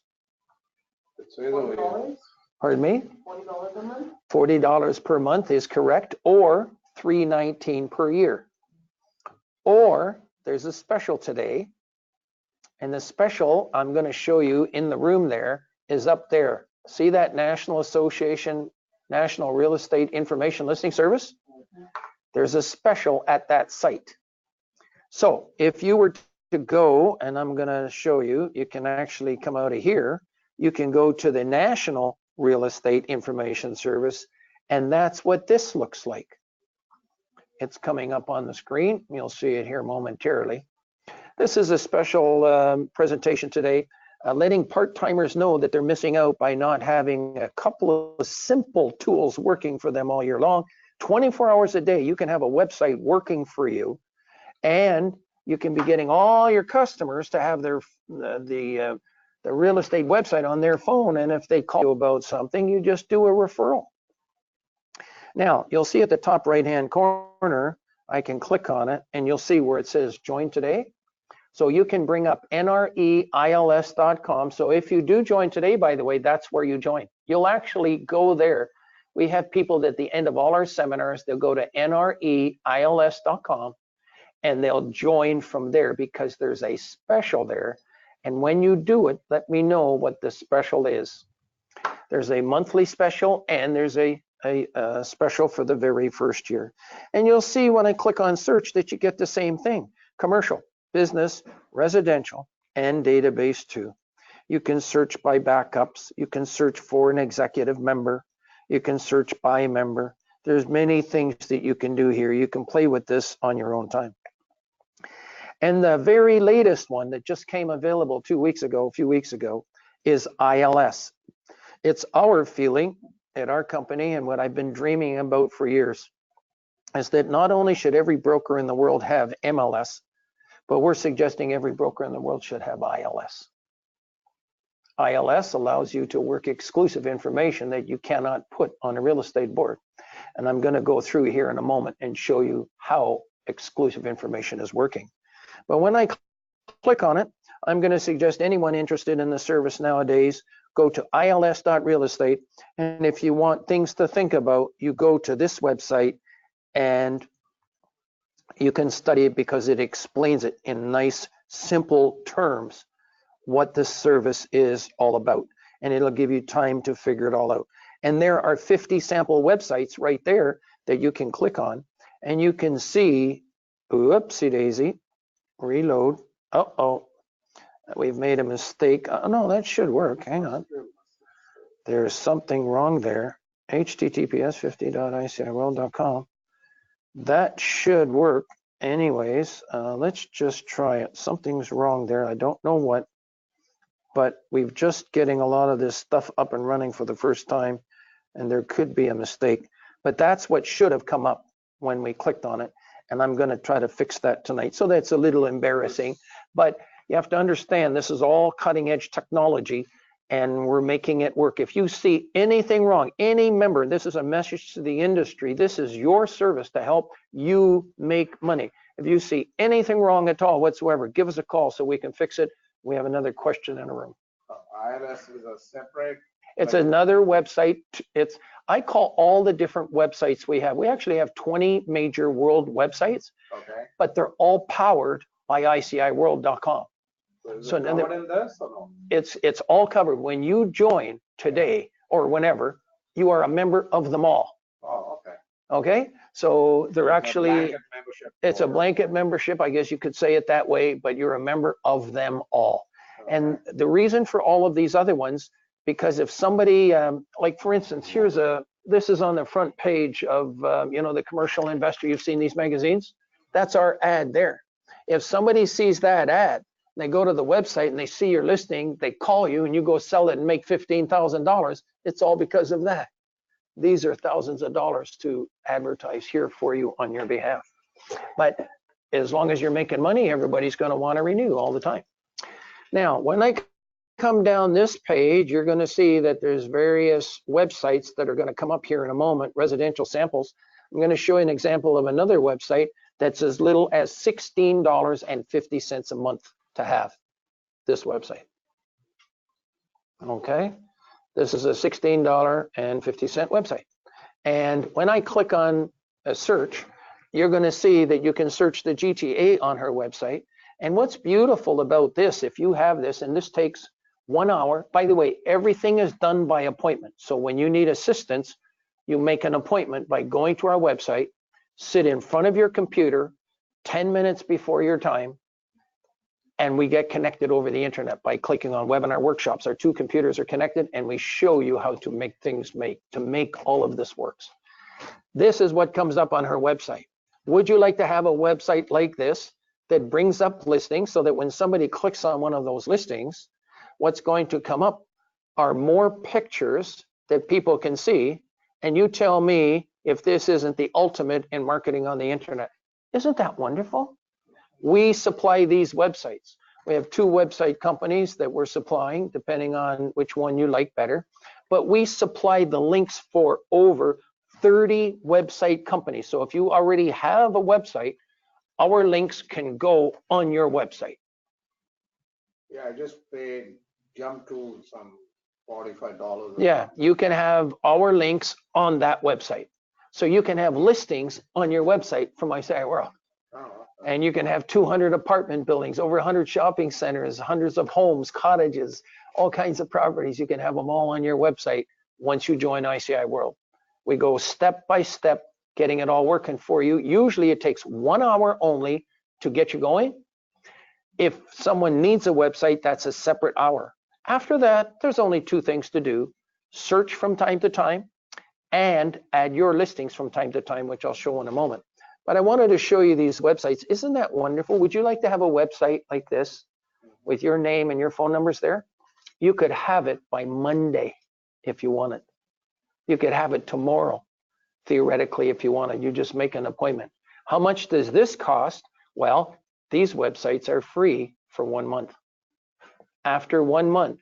$40? Pardon me? $40 a month? $40 per month is correct, or $319 per year. Or there's a special today, and the special I'm going to show you in the room there is up there. See that National Association, National Real Estate Information Listing Service? There's a special at that site. So if you were to go, and I'm going to show you, you can actually come out of here. You can go to the National Real Estate Information Service, and that's what this looks like. It's coming up on the screen. You'll see it here momentarily. This is a special presentation today, letting part-timers know that they're missing out by not having a couple of simple tools working for them all year long. 24 hours a day, you can have a website working for you, and you can be getting all your customers to have their the real estate website on their phone, and if they call you about something, you just do a referral. Now, you'll see at the top right-hand corner, I can click on it, and you'll see where it says Join Today. So you can bring up NREILS.com. So if you do join today, by the way, that's where you join. You'll actually go there. We have people that at the end of all our seminars, they'll go to NREILS.com, and they'll join from there because there's a special there. And when you do it, let me know what the special is. There's a monthly special, and there's a special for the very first year. And you'll see when I click on search that you get the same thing: commercial, business, residential, and database too. You can search by backups. You can search for an executive member. You can search by member. There's many things that you can do here. You can play with this on your own time. And the very latest one that just came available a few weeks ago, is ILS. It's our feeling at our company, and what I've been dreaming about for years, is that not only should every broker in the world have MLS, but we're suggesting every broker in the world should have ILS. ILS allows you to work exclusive information that you cannot put on a real estate board. And I'm going to go through here in a moment and show you how exclusive information is working. But when I click on it, I'm going to suggest anyone interested in the service nowadays, go to ils.realestate. And if you want things to think about, you go to this website and you can study it because it explains it in nice, simple terms what this service is all about. And it'll give you time to figure it all out. And there are 50 sample websites right there that you can click on, and you can see, oopsie daisy, reload. Uh-oh, we've made a mistake. Oh, no, that should work. Hang on. There's something wrong there. https:50.iciworld.com. That should work. Anyways, let's just try it. Something's wrong there. I don't know what, but we've just getting a lot of this stuff up and running for the first time, and there could be a mistake. But that's what should have come up when we clicked on it. And I'm going to try to fix that tonight. So that's a little embarrassing, but you have to understand this is all cutting edge technology, and we're making it work. If you see anything wrong, any member, this is a message to the industry. This is your service to help you make money. If you see anything wrong at all whatsoever, give us a call so we can fix it. We have another question in a room. IRS is a separate. It's like- another website. I call all the different websites we have. We actually have 20 major world websites, Okay. but they're all powered by ICIWorld.com. So is So it now covered in this or no? It's all covered. When you join today or whenever, you are a member of them all. Oh, okay. Okay? So they're It's a actually, blanket membership it's a for- blanket membership. I guess you could say it that way, but you're a member of them all. Okay. And the reason for all of these other ones, because if somebody, like for instance, this is on the front page of, the Commercial Investor. You've seen these magazines. That's our ad there. If somebody sees that ad, they go to the website and they see your listing, they call you and you go sell it and make $15,000. It's all because of that. These are thousands of dollars to advertise here for you on your behalf. But as long as you're making money, everybody's going to want to renew all the time. Now, when I come down this page, you're going to see that there's various websites that are going to come up here in a moment, residential samples. I'm going to show you an example of another website that's as little as $16.50 a month to have this website. Okay, this is a $16.50 website. And when I click on a search, you're going to see that you can search the GTA on her website. And what's beautiful about this, if you have this, and this takes 1 hour, by the way, everything is done by appointment. So when you need assistance, you make an appointment by going to our website, sit in front of your computer 10 minutes before your time, and we get connected over the internet by clicking on webinar workshops. Our two computers are connected and we show you how to make to make all of this works. This is what comes up on her website. Would you like to have a website like this that brings up listings so that when somebody clicks on one of those listings, what's going to come up are more pictures that people can see, and you tell me if this isn't the ultimate in marketing on the internet. Isn't that wonderful? We supply these websites. We have 2 website companies that we're supplying, depending on which one you like better, but we supply the links for over 30 website companies. So if you already have a website, our links can go on your website. Yeah, I just paid, jump to some $45. Yeah, you can have our links on that website. So you can have listings on your website from ICIWorld. Oh, And you can have 200 apartment buildings, over 100 shopping centers, hundreds of homes, cottages, all kinds of properties. You can have them all on your website once you join ICIWorld. We go step by step, getting it all working for you. Usually it takes 1 hour only to get you going. If someone needs a website, that's a separate hour. After that, there's only 2 things to do: search from time to time and add your listings from time to time, which I'll show in a moment. But I wanted to show you these websites. Isn't that wonderful? Would you like to have a website like this with your name and your phone numbers there? You could have it by Monday if you want it. You could have it tomorrow, theoretically, if you want it. You just make an appointment. How much does this cost? Well, these websites are free for 1 month. After 1 month,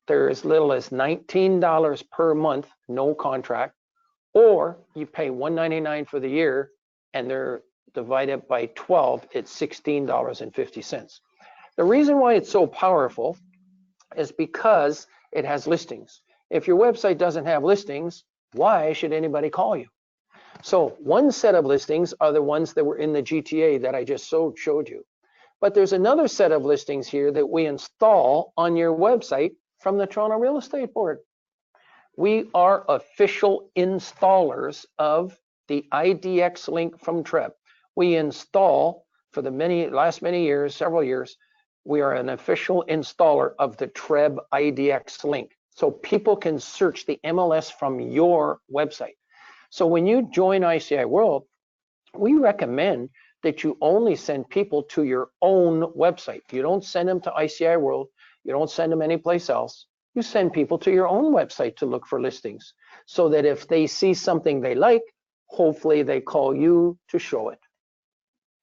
they're as little as $19 per month, no contract, or you pay $199 for the year, and they're divided by 12, it's $16.50. The reason why it's so powerful is because it has listings. If your website doesn't have listings, why should anybody call you? So one set of listings are the ones that were in the GTA that I just showed you. But there's another set of listings here that we install on your website from the Toronto Real Estate Board. We are official installers of the IDX link from TREB. We install for the last many years, several years, we are an official installer of the TREB IDX link. So people can search the MLS from your website. So when you join ICIWorld, we recommend that you only send people to your own website. You don't send them to ICIWorld. You don't send them anyplace else. You send people to your own website to look for listings, so that if they see something they like, hopefully they call you to show it.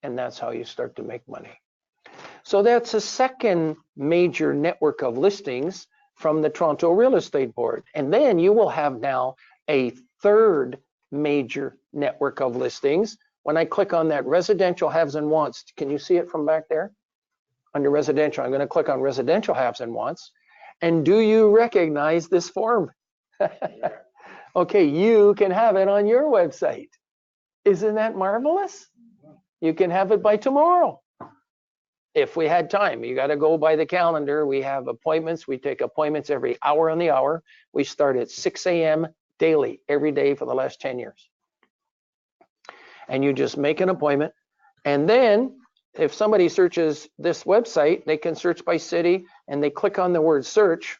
And that's how you start to make money. So that's a second major network of listings from the Toronto Real Estate Board. And then you will have now a third major network of listings when I click on that residential haves and wants, can you see it from back there? Under residential, I'm going to click on residential haves and wants. And do you recognize this form? Okay, you can have it on your website. Isn't that marvelous? You can have it by tomorrow. If we had time, you got to go by the calendar. We have appointments. We take appointments every hour on the hour. We start at 6 a.m. daily, every day for the last 10 years. And you just make an appointment. And then if somebody searches this website, they can search by city and they click on the word search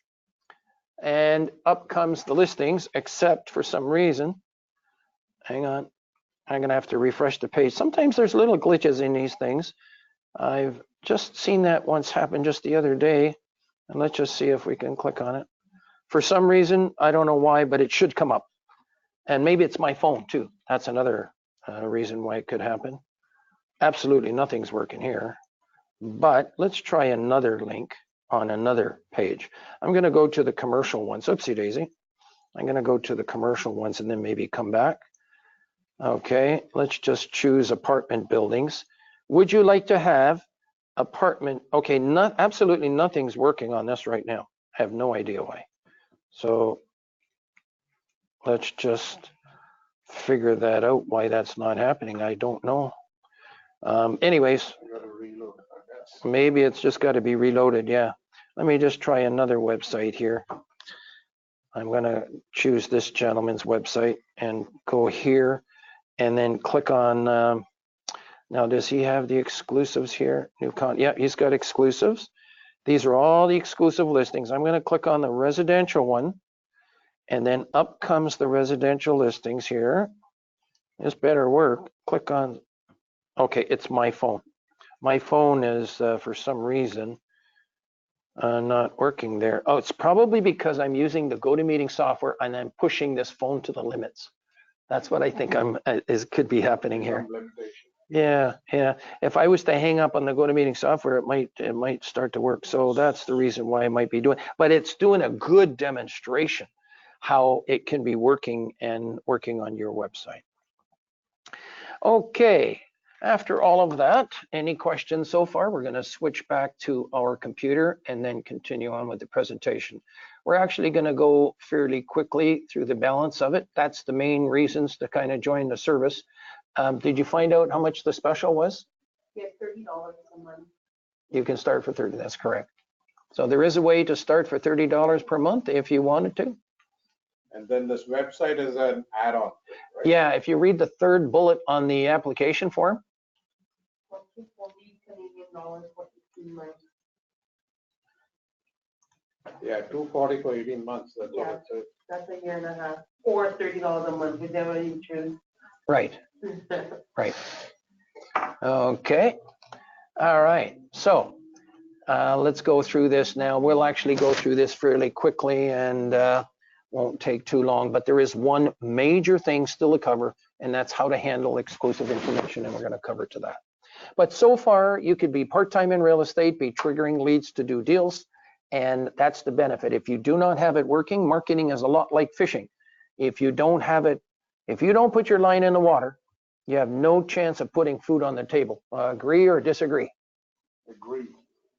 and up comes the listings, except for some reason, hang on, I'm going to have to refresh the page. Sometimes there's little glitches in these things. I've just seen that once happen just the other day. And let's just see if we can click on it. For some reason, I don't know why, but it should come up. And maybe it's my phone too. That's another reason why it could happen. Absolutely nothing's working here. But let's try another link on another page. I'm going to go to the commercial ones. Oopsie daisy. I'm going to go to the commercial ones and then maybe come back. Okay, let's just choose apartment buildings. Would you like to have apartment? Okay, absolutely nothing's working on this right now. I have no idea why. So let's just figure that out, why that's not happening. I don't know. Anyways, maybe it's just got to be reloaded. Yeah, let me just try another website here. I'm going to choose this gentleman's website and go here and then click on, now does he have the exclusives here? Yeah, he's got exclusives. These are all the exclusive listings. I'm going to click on the residential one and then up comes the residential listings here. This better work. Click on, okay, it's my phone. My phone is for some reason not working there. Oh, it's probably because I'm using the GoToMeeting software and I'm pushing this phone to the limits. That's what I think could be happening here. Yeah. If I was to hang up on the GoToMeeting software, it might start to work. So that's the reason why I might be doing. But it's doing a good demonstration how it can be working and working on your website. Okay. After all of that, any questions so far? We're going to switch back to our computer and then continue on with the presentation. We're actually going to go fairly quickly through the balance of it. That's the main reasons to kind of join the service. Did you find out how much the special was? Yeah, $30 a month. You can start for 30, that's correct. So there is a way to start for $30 per month if you wanted to. And then this website is an add-on, right? Yeah, if you read the third bullet on the application form. $40 Canadian dollars for 18 months. Yeah, $240 for 18 months. That's what it says. That's a year and a half. Or $30 a month, whichever you choose. Right. Right. Okay. All right. So let's go through this now. We'll actually go through this fairly quickly and won't take too long, but there is one major thing still to cover, and that's how to handle exclusive information, and we're going to cover to that. But so far, you could be part-time in real estate, be triggering leads to do deals, and that's the benefit. If you do not have it working, marketing is a lot like fishing. If you don't have it, if you don't put your line in the water, you have no chance of putting food on the table. Agree or disagree? Agree.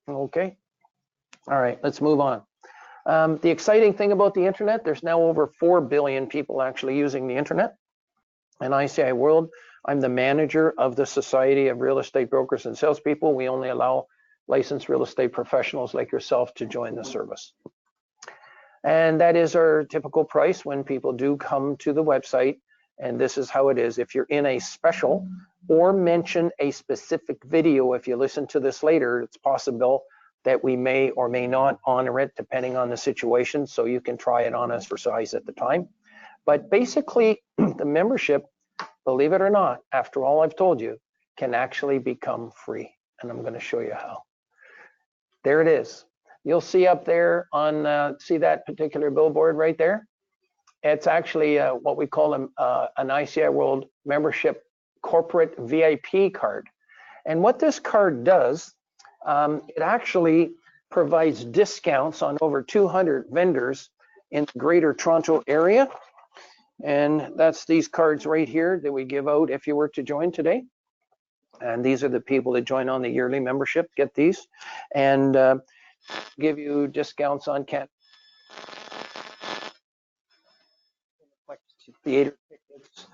Okay. All right, let's move on. The exciting thing about the internet, there's now over 4 billion people actually using the internet. In ICIWorld, I'm the manager of the Society of Real Estate Brokers and Salespeople. We only allow licensed real estate professionals like yourself to join the service. And that is our typical price when people do come to the website. And this is how it is. If you're in a special or mention a specific video, if you listen to this later, it's possible that we may or may not honor it depending on the situation. So you can try it on us for size at the time. But basically, the membership, believe it or not, after all I've told you, can actually become free. And I'm going to show you how. There it is. You'll see up there on, see that particular billboard right there? It's actually what we call an ICIWorld membership corporate VIP card. And what this card does, it actually provides discounts on over 200 vendors in the Greater Toronto area. And that's these cards right here that we give out if you were to join today. And these are the people that join on the yearly membership, get these, and give you discounts on theater tickets,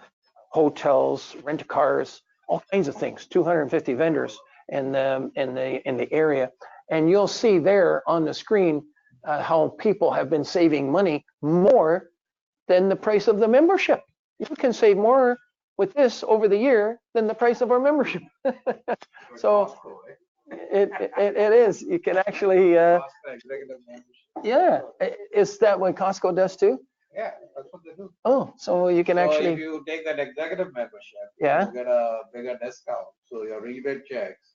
hotels, rent-a-cars, all kinds of things. 250 vendors in the area, and you'll see there on the screen how people have been saving money more than the price of the membership. You can save more with this over the year than the price of our membership. So it is. You can actually, yeah. Is that what Costco does too? Yeah, that's what they do. Oh, so you can So actually. if you take that executive membership, Yeah. you get a bigger discount. So your rebate checks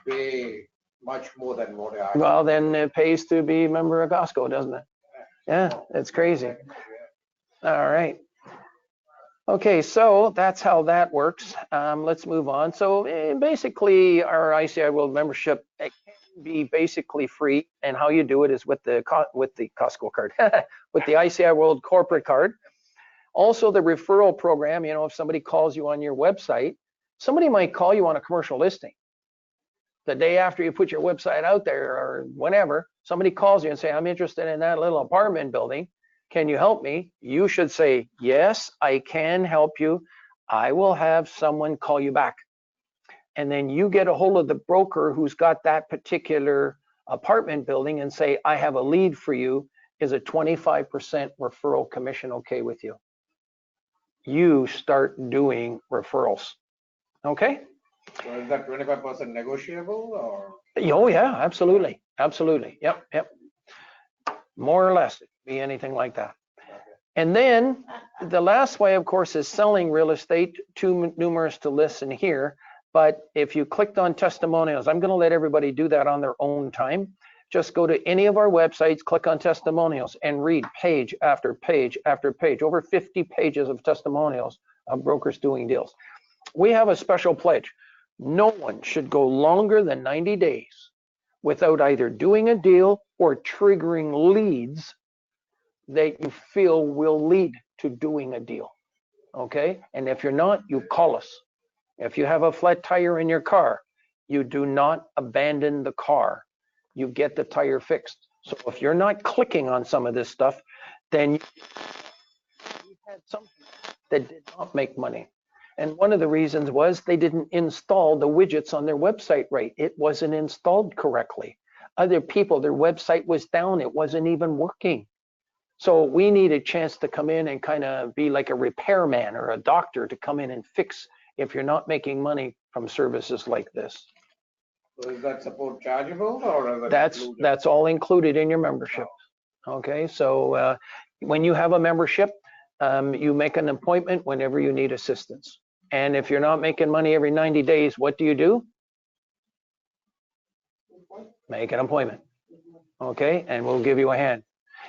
pay much more than what I. Well, then it pays to be a member of Costco, doesn't it? Yeah, it's crazy. All right. Okay, so that's how that works. Let's move on. So basically, our ICIWorld membership, it can be basically free, and how you do it is with the Costco card, with the ICIWorld corporate card. Also, the referral program. You know, if somebody calls you on your website, somebody might call you on a commercial listing. The day after you put your website out there, or whenever, somebody calls you and say, "I'm interested in that little apartment building. Can you help me?" You should say, "Yes, I can help you. I will have someone call you back." And then you get a hold of the broker who's got that particular apartment building and say, "I have a lead for you. Is a 25% referral commission okay with you?" You start doing referrals. Okay? So is that 25% negotiable or? Oh yeah, absolutely. Absolutely. Yep. More or less, it can be anything like that. And then the last way, of course, is selling real estate, too numerous to listen here. But if you clicked on testimonials, I'm going to let everybody do that on their own time. Just go to any of our websites, click on testimonials, and read page after page after page, over 50 pages of testimonials of brokers doing deals. We have a special pledge. No one should go longer than 90 days without either doing a deal or triggering leads that you feel will lead to doing a deal. Okay? And if you're not, you call us. If you have a flat tire in your car, you do not abandon the car. You get the tire fixed. So if you're not clicking on some of this stuff, then you had something that did not make money. And one of the reasons was they didn't install the widgets on their website right. It wasn't installed correctly. Other people, their website was down. It wasn't even working. So we need a chance to come in and kind of be like a repairman or a doctor to come in and fix if you're not making money from services like this. So is that support chargeable or is it That's all included in your membership. Okay, so when you have a membership, you make an appointment whenever you need assistance. And if you're not making money every 90 days, what do? Make an appointment. Okay, and we'll give you a hand.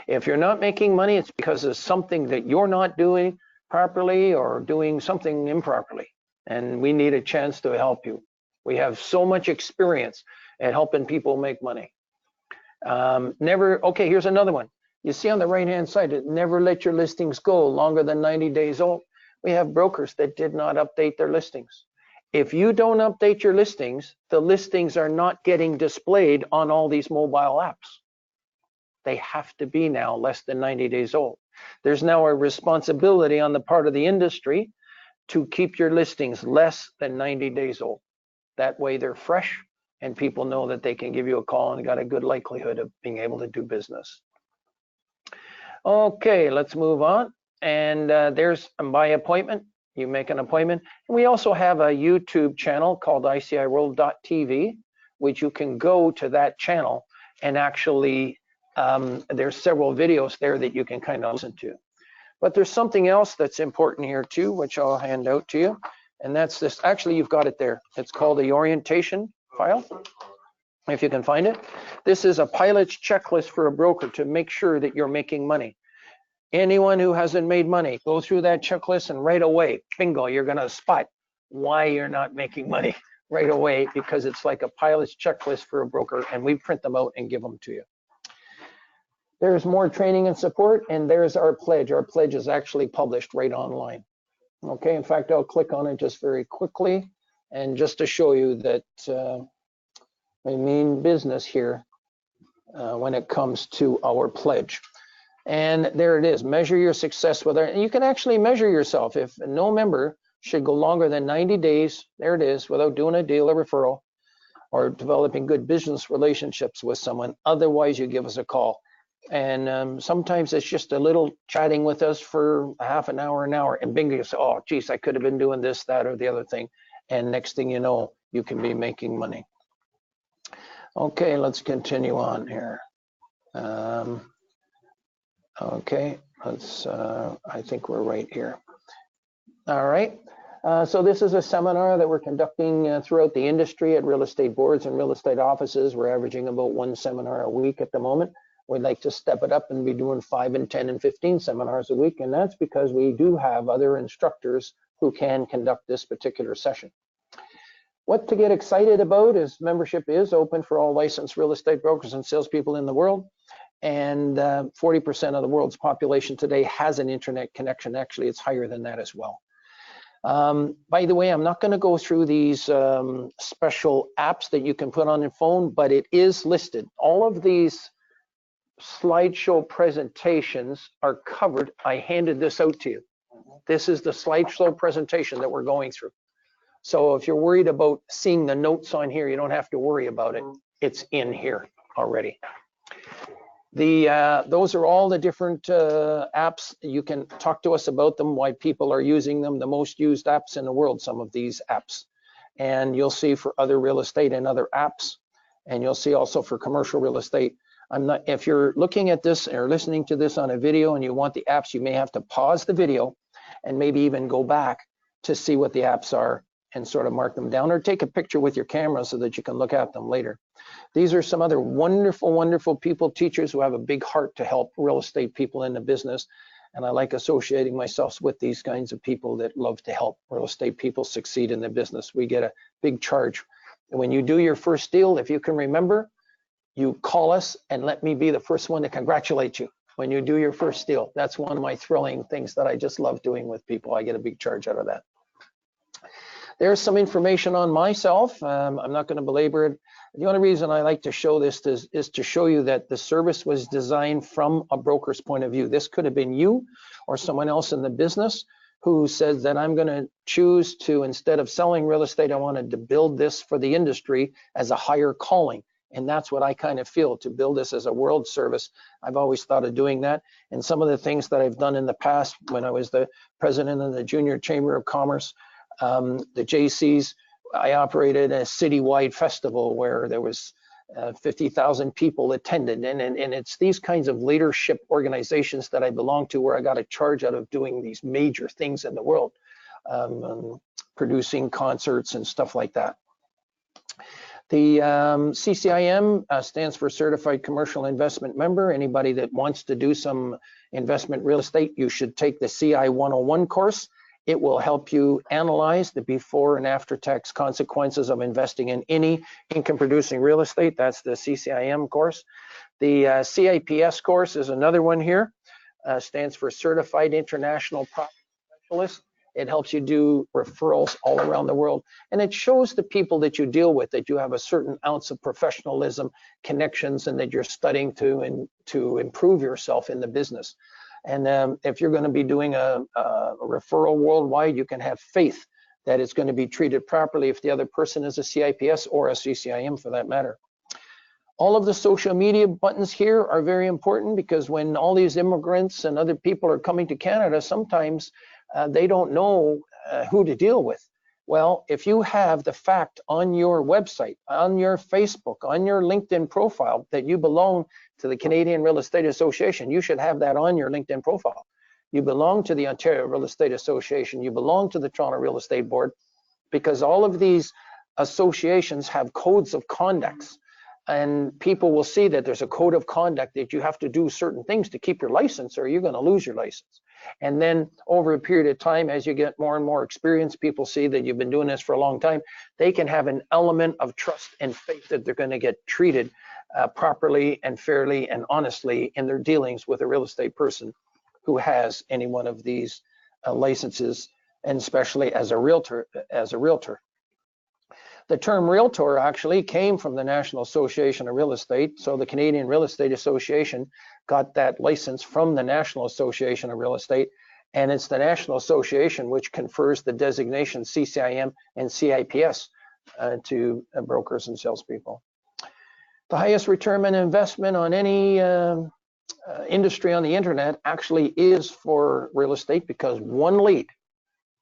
If you're not making money, it's because of something that you're not doing properly or doing something improperly. And we need a chance to help you. We have so much experience at helping people make money. Okay, here's another one. You see on the right-hand side, never let your listings go longer than 90 days old. We have brokers that did not update their listings. If you don't update your listings, the listings are not getting displayed on all these mobile apps. They have to be now less than 90 days old. There's now a responsibility on the part of the industry to keep your listings less than 90 days old. That way they're fresh and people know that they can give you a call and got a good likelihood of being able to do business. Okay, let's move on. And there's by appointment. You make an appointment. And we also have a YouTube channel called ICIWorld.tv, which you can go to that channel and actually there's several videos there that you can kind of listen to. But there's something else that's important here too, which I'll hand out to you. And that's this. Actually, you've got it there. It's called the orientation file, if you can find it. This is a pilot's checklist for a broker to make sure that you're making money. Anyone who hasn't made money, go through that checklist and right away, bingo, you're going to spot why you're not making money right away, because it's like a pilot's checklist for a broker, and we print them out and give them to you. There's more training and support, and there's our pledge. Our pledge is actually published right online. Okay, in fact, I'll click on it just very quickly, and just to show you that I mean business here when it comes to our pledge. And there it is, measure your success with it. And you can actually measure yourself. If no member should go longer than 90 days, there it is, without doing a deal or referral or developing good business relationships with someone. Otherwise, you give us a call. And sometimes it's just a little chatting with us for half an hour, and bingo, you say, oh, geez, I could have been doing this, that, or the other thing. And next thing you know, you can be making money. Okay, let's continue on here. Okay, let's, I think we're right here. All right, so this is a seminar that we're conducting throughout the industry at real estate boards and real estate offices. We're averaging about 1 seminar a week at the moment. We'd like to step it up and be doing 5 and 10 and 15 seminars a week, and that's because we do have other instructors who can conduct this particular session. What to get excited about is membership is open for all licensed real estate brokers and salespeople in the world, and 40% of the world's population today has an internet connection. Actually, it's higher than that as well. By the way, I'm not going to go through these special apps that you can put on your phone, but it is listed. All of these slideshow presentations are covered. I handed this out to you. This is the slideshow presentation that we're going through. So if you're worried about seeing the notes on here, you don't have to worry about it. It's in here already. Those are all the different apps. You can talk to us about them, why people are using them, the most used apps in the world, some of these apps. And you'll see for other real estate and other apps. And you'll see also for commercial real estate. If you're looking at this or listening to this on a video and you want the apps, you may have to pause the video and maybe even go back to see what the apps are and sort of mark them down, or take a picture with your camera so that you can look at them later. These are some other wonderful, wonderful people, teachers who have a big heart to help real estate people in the business. And I like associating myself with these kinds of people that love to help real estate people succeed in the business. We get a big charge. And when you do your first deal, if you can remember, you call us and let me be the first one to congratulate you when you do your first deal. That's one of my thrilling things that I just love doing with people. I get a big charge out of that. There's some information on myself. I'm not going to belabor it. The only reason I like to show this is to show you that the service was designed from a broker's point of view. This could have been you or someone else in the business who says that I'm going to choose to, instead of selling real estate, I wanted to build this for the industry as a higher calling. And that's what I kind of feel, to build this as a world service. I've always thought of doing that. And some of the things that I've done in the past, when I was the president of the Junior Chamber of Commerce, the JCs, I operated a citywide festival where there was 50,000 people attended. And it's these kinds of leadership organizations that I belong to where I got a charge out of doing these major things in the world, producing concerts and stuff like that. The CCIM stands for Certified Commercial Investment Member. Anybody that wants to do some investment real estate, you should take the CI 101 course. It will help you analyze the before and after tax consequences of investing in any income producing real estate. That's the CCIM course. The CIPS course is another one here. Stands for Certified International Property Specialist. It helps you do referrals all around the world. And it shows the people that you deal with that you have a certain ounce of professionalism, connections, and that you're studying to improve yourself in the business. And if you're going to be doing a referral worldwide, you can have faith that it's going to be treated properly if the other person is a CIPS or a CCIM for that matter. All of the social media buttons here are very important, because when all these immigrants and other people are coming to Canada, sometimes they don't know who to deal with. Well, if you have the fact on your website, on your Facebook, on your LinkedIn profile that you belong to the Canadian Real Estate Association, you should have that on your LinkedIn profile. You belong to the Ontario Real Estate Association, you belong to the Toronto Real Estate Board, because all of these associations have codes of conducts. And people will see that there's a code of conduct that you have to do certain things to keep your license, or you're going to lose your license. And then over a period of time, as you get more and more experience, people see that you've been doing this for a long time. They can have an element of trust and faith that they're going to get treated properly and fairly and honestly in their dealings with a real estate person who has any one of these licenses, and especially as a realtor. The term realtor actually came from the National Association of Real Estate. So the Canadian Real Estate Association got that license from the National Association of Real Estate. And it's the National Association which confers the designation CCIM and CIPS to brokers and salespeople. The highest return on investment on any industry on the internet actually is for real estate, because one lead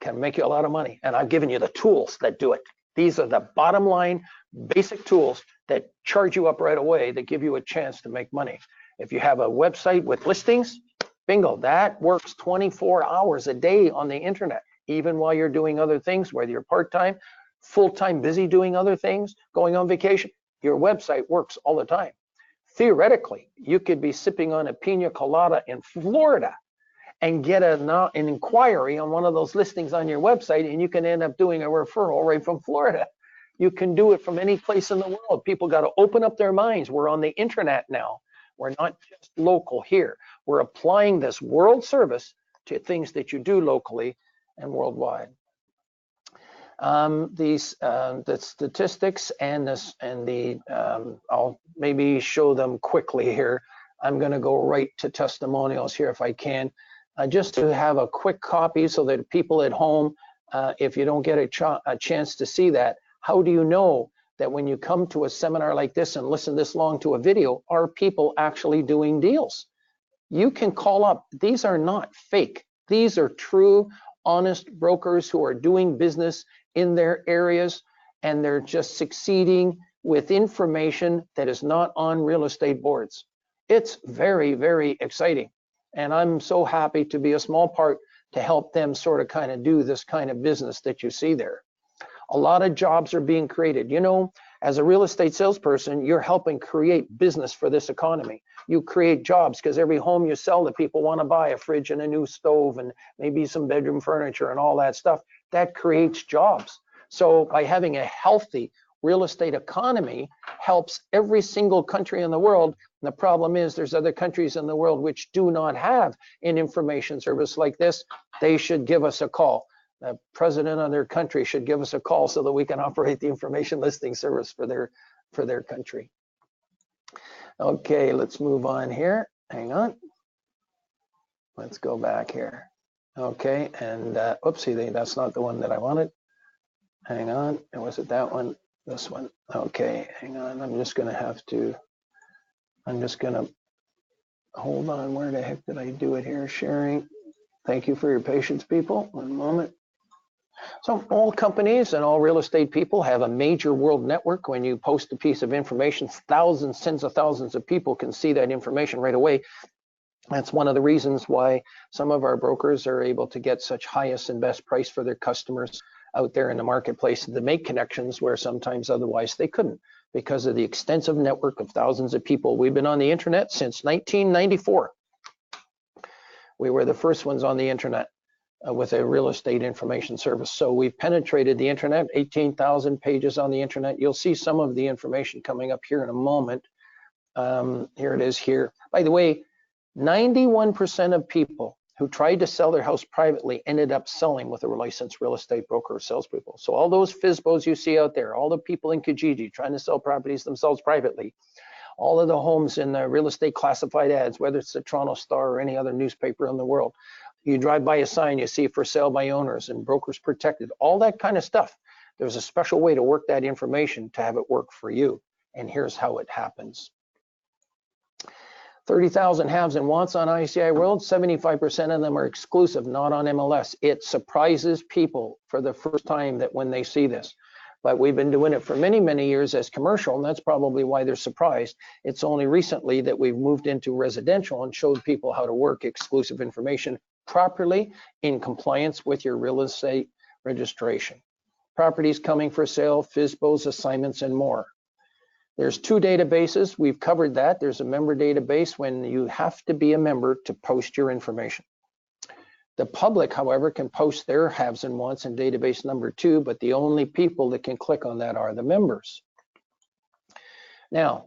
can make you a lot of money. And I've given you the tools that do it. These are the bottom line basic tools that charge you up right away, that give you a chance to make money. If you have a website with listings, bingo, that works 24 hours a day on the internet, even while you're doing other things, whether you're part-time, full-time, busy doing other things, going on vacation, your website works all the time. Theoretically, you could be sipping on a pina colada in Florida and get an inquiry on one of those listings on your website, and you can end up doing a referral right from Florida. You can do it from any place in the world. People got to open up their minds. We're on the internet now. We're not just local here. We're applying this world service to things that you do locally and worldwide. The statistics and I'll maybe show them quickly here. I'm going to go right to testimonials here if I can, just to have a quick copy so that people at home, if you don't get a chance to see that, how do you know that when you come to a seminar like this and listen this long to a video, are people actually doing deals? You can call up. These are not fake. These are true, honest brokers who are doing business in their areas, and they're just succeeding with information that is not on real estate boards. It's very, very exciting. And I'm so happy to be a small part to help them sort of kind of do this kind of business that you see there. A lot of jobs are being created. You know, as a real estate salesperson, you're helping create business for this economy. You create jobs because every home you sell, the people want to buy a fridge and a new stove and maybe some bedroom furniture and all that stuff. That creates jobs. So by having a healthy real estate economy helps every single country in the world. And the problem is there's other countries in the world which do not have an information service like this. They should give us a call. The president of their country should give us a call so that we can operate the information listing service for their country. Okay, let's move on here. Hang on. Let's go back here. Okay, and oopsie, that's not the one that I wanted. Hang on, was it that one? This one. Okay, hang on. I'm just gonna hold on. Where the heck did I do it here? Sharing. Thank you for your patience, people. One moment. So all companies and all real estate people have a major world network. When you post a piece of information, thousands, tens of thousands of people can see that information right away. That's one of the reasons why some of our brokers are able to get such highest and best price for their customers out there in the marketplace, to make connections where sometimes otherwise they couldn't, because of the extensive network of thousands of people. We've been on the internet since 1994. We were the first ones on the internet with a real estate information service. So we've penetrated the internet, 18,000 pages on the internet. You'll see some of the information coming up here in a moment. Here it is here. By the way, 91% of people who tried to sell their house privately ended up selling with a licensed real estate broker or salespeople. So all those FSBOs you see out there, all the people in Kijiji trying to sell properties themselves privately, all of the homes in the real estate classified ads, whether it's the Toronto Star or any other newspaper in the world, you drive by a sign, you see for sale by owners and brokers protected, all that kind of stuff. There's a special way to work that information to have it work for you. And here's how it happens. 30,000 haves and wants on ICIWorld, 75% of them are exclusive, not on MLS. It surprises people for the first time that when they see this. But we've been doing it for many, many years as commercial, and that's probably why they're surprised. It's only recently that we've moved into residential and showed people how to work exclusive information properly in compliance with your real estate registration. Properties coming for sale, FSBOs, assignments, and more. There's two databases. We've covered that. There's a member database when you have to be a member to post your information. The public, however, can post their haves and wants in database number 2, but the only people that can click on that are the members. Now,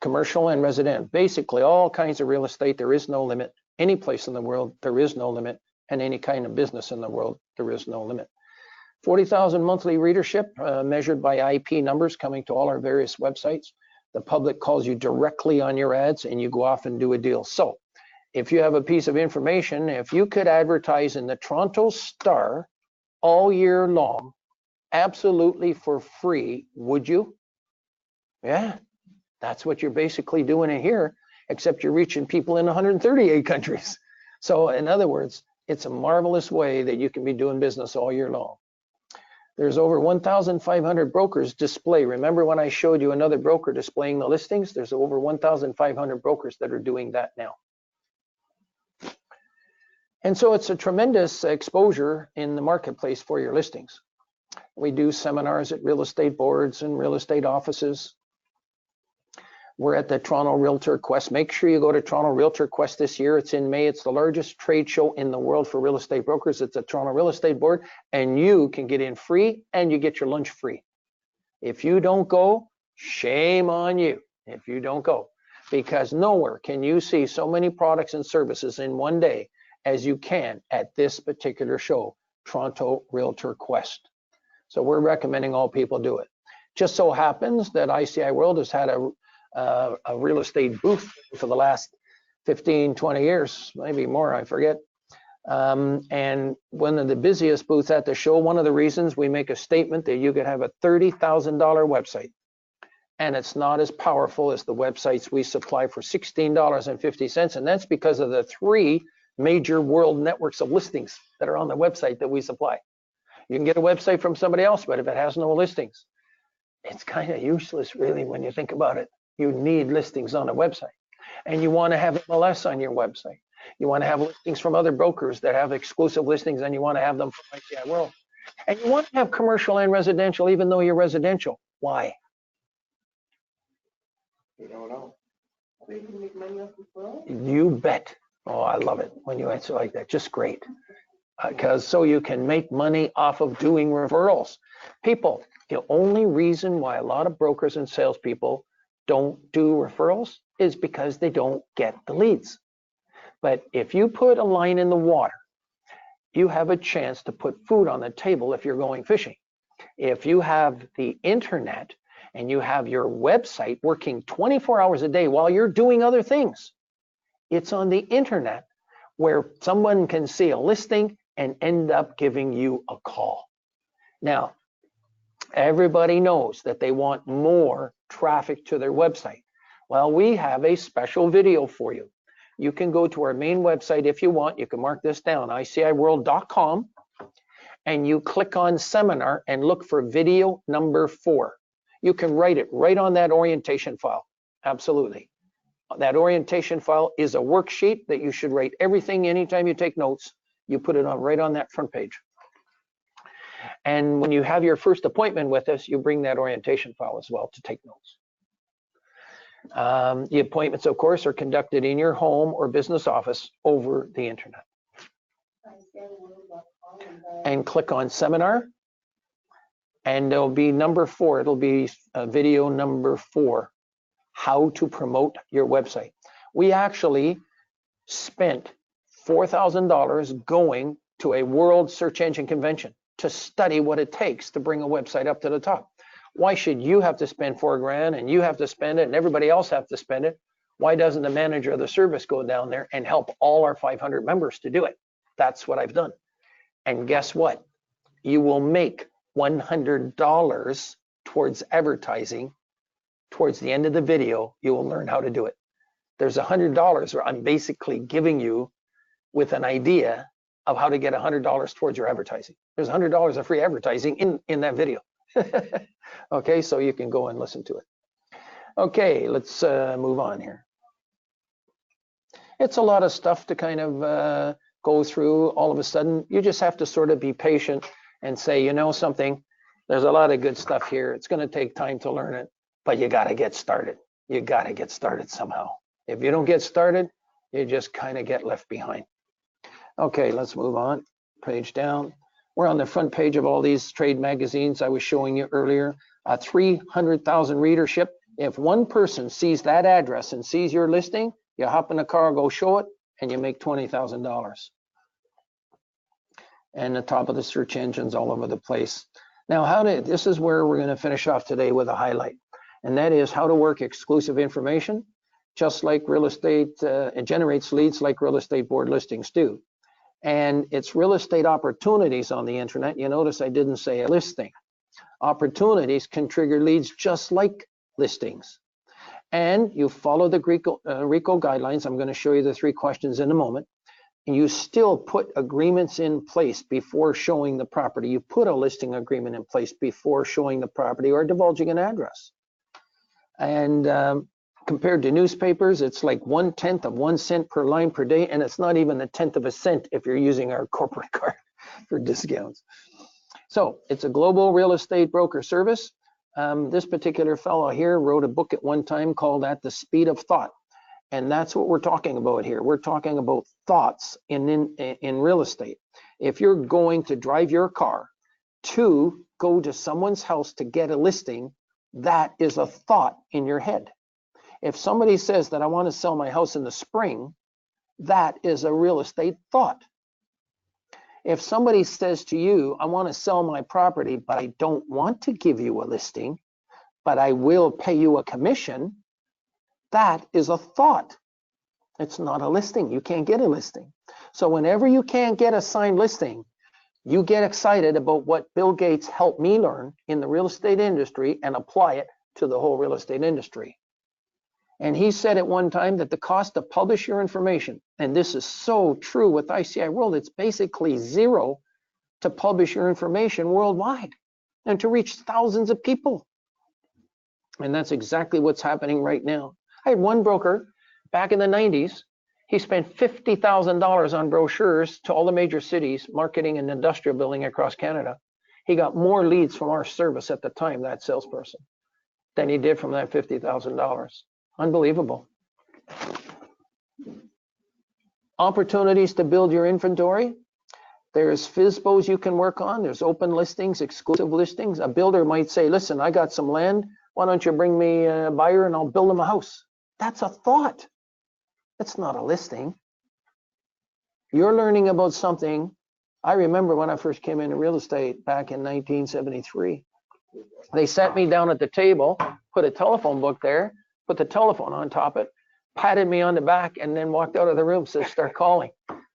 commercial and residential, basically all kinds of real estate. There is no limit. Any place in the world, there is no limit. And any kind of business in the world, there is no limit. 40,000 monthly readership measured by IP numbers coming to all our various websites. The public calls you directly on your ads and you go off and do a deal. So if you have a piece of information, if you could advertise in the Toronto Star all year long, absolutely for free, would you? Yeah, that's what you're basically doing in here, except you're reaching people in 138 countries. So in other words, it's a marvelous way that you can be doing business all year long. There's over 1,500 brokers display. Remember when I showed you another broker displaying the listings? There's over 1,500 brokers that are doing that now. And so it's a tremendous exposure in the marketplace for your listings. We do seminars at real estate boards and real estate offices. We're at the Toronto Realtor Quest. Make sure you go to Toronto Realtor Quest this year. It's in May. It's the largest trade show in the world for real estate brokers. It's a Toronto Real Estate Board, and you can get in free and you get your lunch free. If you don't go, shame on you if you don't go, because nowhere can you see so many products and services in one day as you can at this particular show, Toronto Realtor Quest. So we're recommending all people do it. Just so happens that ICIWorld has had a real estate booth for the last 15, 20 years, maybe more, I forget. And one of the busiest booths at the show, one of the reasons we make a statement that you could have a $30,000 website, and it's not as powerful as the websites we supply for $16.50. And that's because of the 3 major world networks of listings that are on the website that we supply. You can get a website from somebody else, but if it has no listings, it's kind of useless really when you think about it. You need listings on a website, and you want to have MLS on your website. You want to have listings from other brokers that have exclusive listings, and you want to have them from ICIWorld. And you want to have commercial and residential, even though you're residential. Why? You don't know. So you can make money off referrals? You bet. Oh, I love it when you answer like that. Just great. Because so you can make money off of doing referrals. People, the only reason why a lot of brokers and salespeople don't do referrals is because they don't get the leads. But if you put a line in the water, you have a chance to put food on the table if you're going fishing. If you have the internet and you have your website working 24 hours a day while you're doing other things, it's on the internet where someone can see a listing and end up giving you a call. Now, everybody knows that they want more traffic to their website. Well, we have a special video for you. You can go to our main website if you want. You can mark this down, ICIWorld.com, and you click on seminar and look for video number 4. You can write it right on that orientation file. Absolutely. That orientation file is a worksheet that you should write everything. Anytime you take notes, you put it on right on that front page. And when you have your first appointment with us, you bring that orientation file as well to take notes. The appointments, of course, are conducted in your home or business office over the internet. And click on seminar, and there'll be number 4. It'll be video number 4, how to promote your website. We actually spent $4,000 going to a world search engine convention to study what it takes to bring a website up to the top. Why should you have to spend $4 grand and you have to spend it and everybody else have to spend it? Why doesn't the manager of the service go down there and help all our 500 members to do it? That's what I've done. And guess what? You will make $100 towards advertising. Towards the end of the video, you will learn how to do it. There's $100 where I'm basically giving you with an idea of how to get $100 towards your advertising. There's $100 of free advertising in that video. Okay, so you can go and listen to it. Okay, let's move on here. It's a lot of stuff to kind of go through all of a sudden. You just have to sort of be patient and say, you know something, there's a lot of good stuff here. It's going to take time to learn it, but you got to get started. You got to get started somehow. If you don't get started, you just kind of get left behind. Okay, let's move on. Page down. We're on the front page of all these trade magazines I was showing you earlier. 300,000 readership If one person sees that address and sees your listing, you hop in a car, go show it, and you make $20,000. And the top of the search engines all over the place. Now, this is where we're going to finish off today with a highlight, and that is how to work exclusive information, just like real estate. It generates leads like real estate board listings do. And it's real estate opportunities on the internet. You notice I didn't say a listing. Opportunities can trigger leads just like listings. And you follow the RICO guidelines. I'm going to show you the 3 questions in a moment. And you still put agreements in place before showing the property. You put a listing agreement in place before showing the property or divulging an address. And compared to newspapers, it's like 1/10 of 1 cent per line per day, and it's not even a 1/10 of a cent if you're using our corporate card for discounts. So it's a global real estate broker service. This particular fellow here wrote a book at one time called At the Speed of Thought. And that's what we're talking about here. We're talking about thoughts in real estate. If you're going to drive your car to go to someone's house to get a listing, that is a thought in your head. If somebody says that I want to sell my house in the spring, that is a real estate thought. If somebody says to you, I want to sell my property, but I don't want to give you a listing, but I will pay you a commission, that is a thought. It's not a listing. You can't get a listing. So whenever you can't get a signed listing, you get excited about what Bill Gates helped me learn in the real estate industry and apply it to the whole real estate industry. And he said at one time that the cost to publish your information, and this is so true with ICIWorld, it's basically zero to publish your information worldwide and to reach thousands of people. And that's exactly what's happening right now. I had one broker back in the 90s. He spent $50,000 on brochures to all the major cities, marketing and industrial building across Canada. He got more leads from our service at the time, that salesperson, than he did from that $50,000. Unbelievable. Opportunities to build your inventory. There's FSBOs you can work on. There's open listings, exclusive listings. A builder might say, listen, I got some land. Why don't you bring me a buyer and I'll build them a house? That's a thought. It's not a listing. You're learning about something. I remember when I first came into real estate back in 1973. They sat me down at the table, put a telephone book there, put the telephone on top of it, patted me on the back, and then walked out of the room, said, start calling.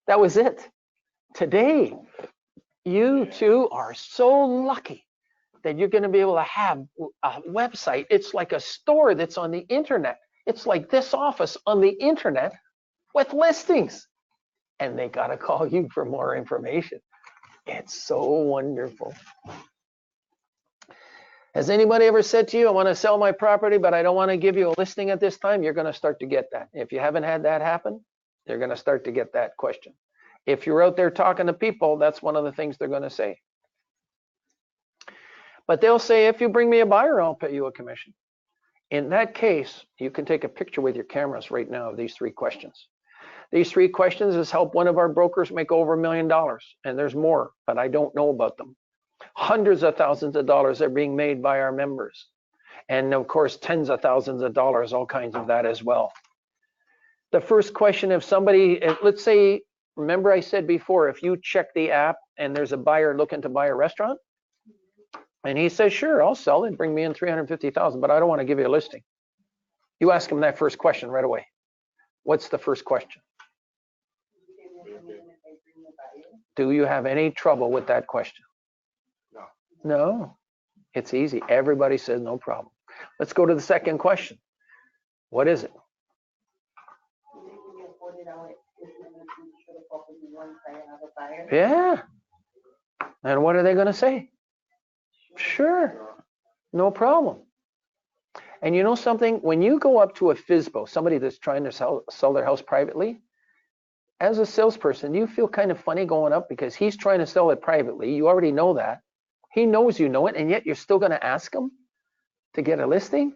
That was it. Today, you two are so lucky that you're going to be able to have a website. It's like a store that's on the internet. It's like this office on the internet with listings. And they got to call you for more information. It's so wonderful. Has anybody ever said to you, I want to sell my property, but I don't want to give you a listing at this time? You're going to start to get that. If you haven't had that happen, you're going to start to get that question. If you're out there talking to people, that's one of the things they're going to say. But they'll say, if you bring me a buyer, I'll pay you a commission. In that case, you can take a picture with your cameras right now of these 3 questions. These 3 questions has helped one of our brokers make over $1 million, and there's more, but I don't know about them. Hundreds of thousands of dollars are being made by our members. And of course, tens of thousands of dollars, all kinds of that as well. The first question, if somebody, let's say, remember I said before, if you check the app and there's a buyer looking to buy a restaurant, and he says, sure, I'll sell it, bring me in $350,000, but I don't want to give you a listing. You ask him that first question right away. What's the first question? Do you have any trouble with that question? No. No, it's easy. Everybody says no problem. Let's go to the second question. What is it? Yeah. And what are they going to say? Sure, no problem. And you know something? When you go up to a FSBO, somebody that's trying to sell their house privately, as a salesperson, you feel kind of funny going up because he's trying to sell it privately. You already know that. He knows you know it, and yet you're still going to ask him to get a listing?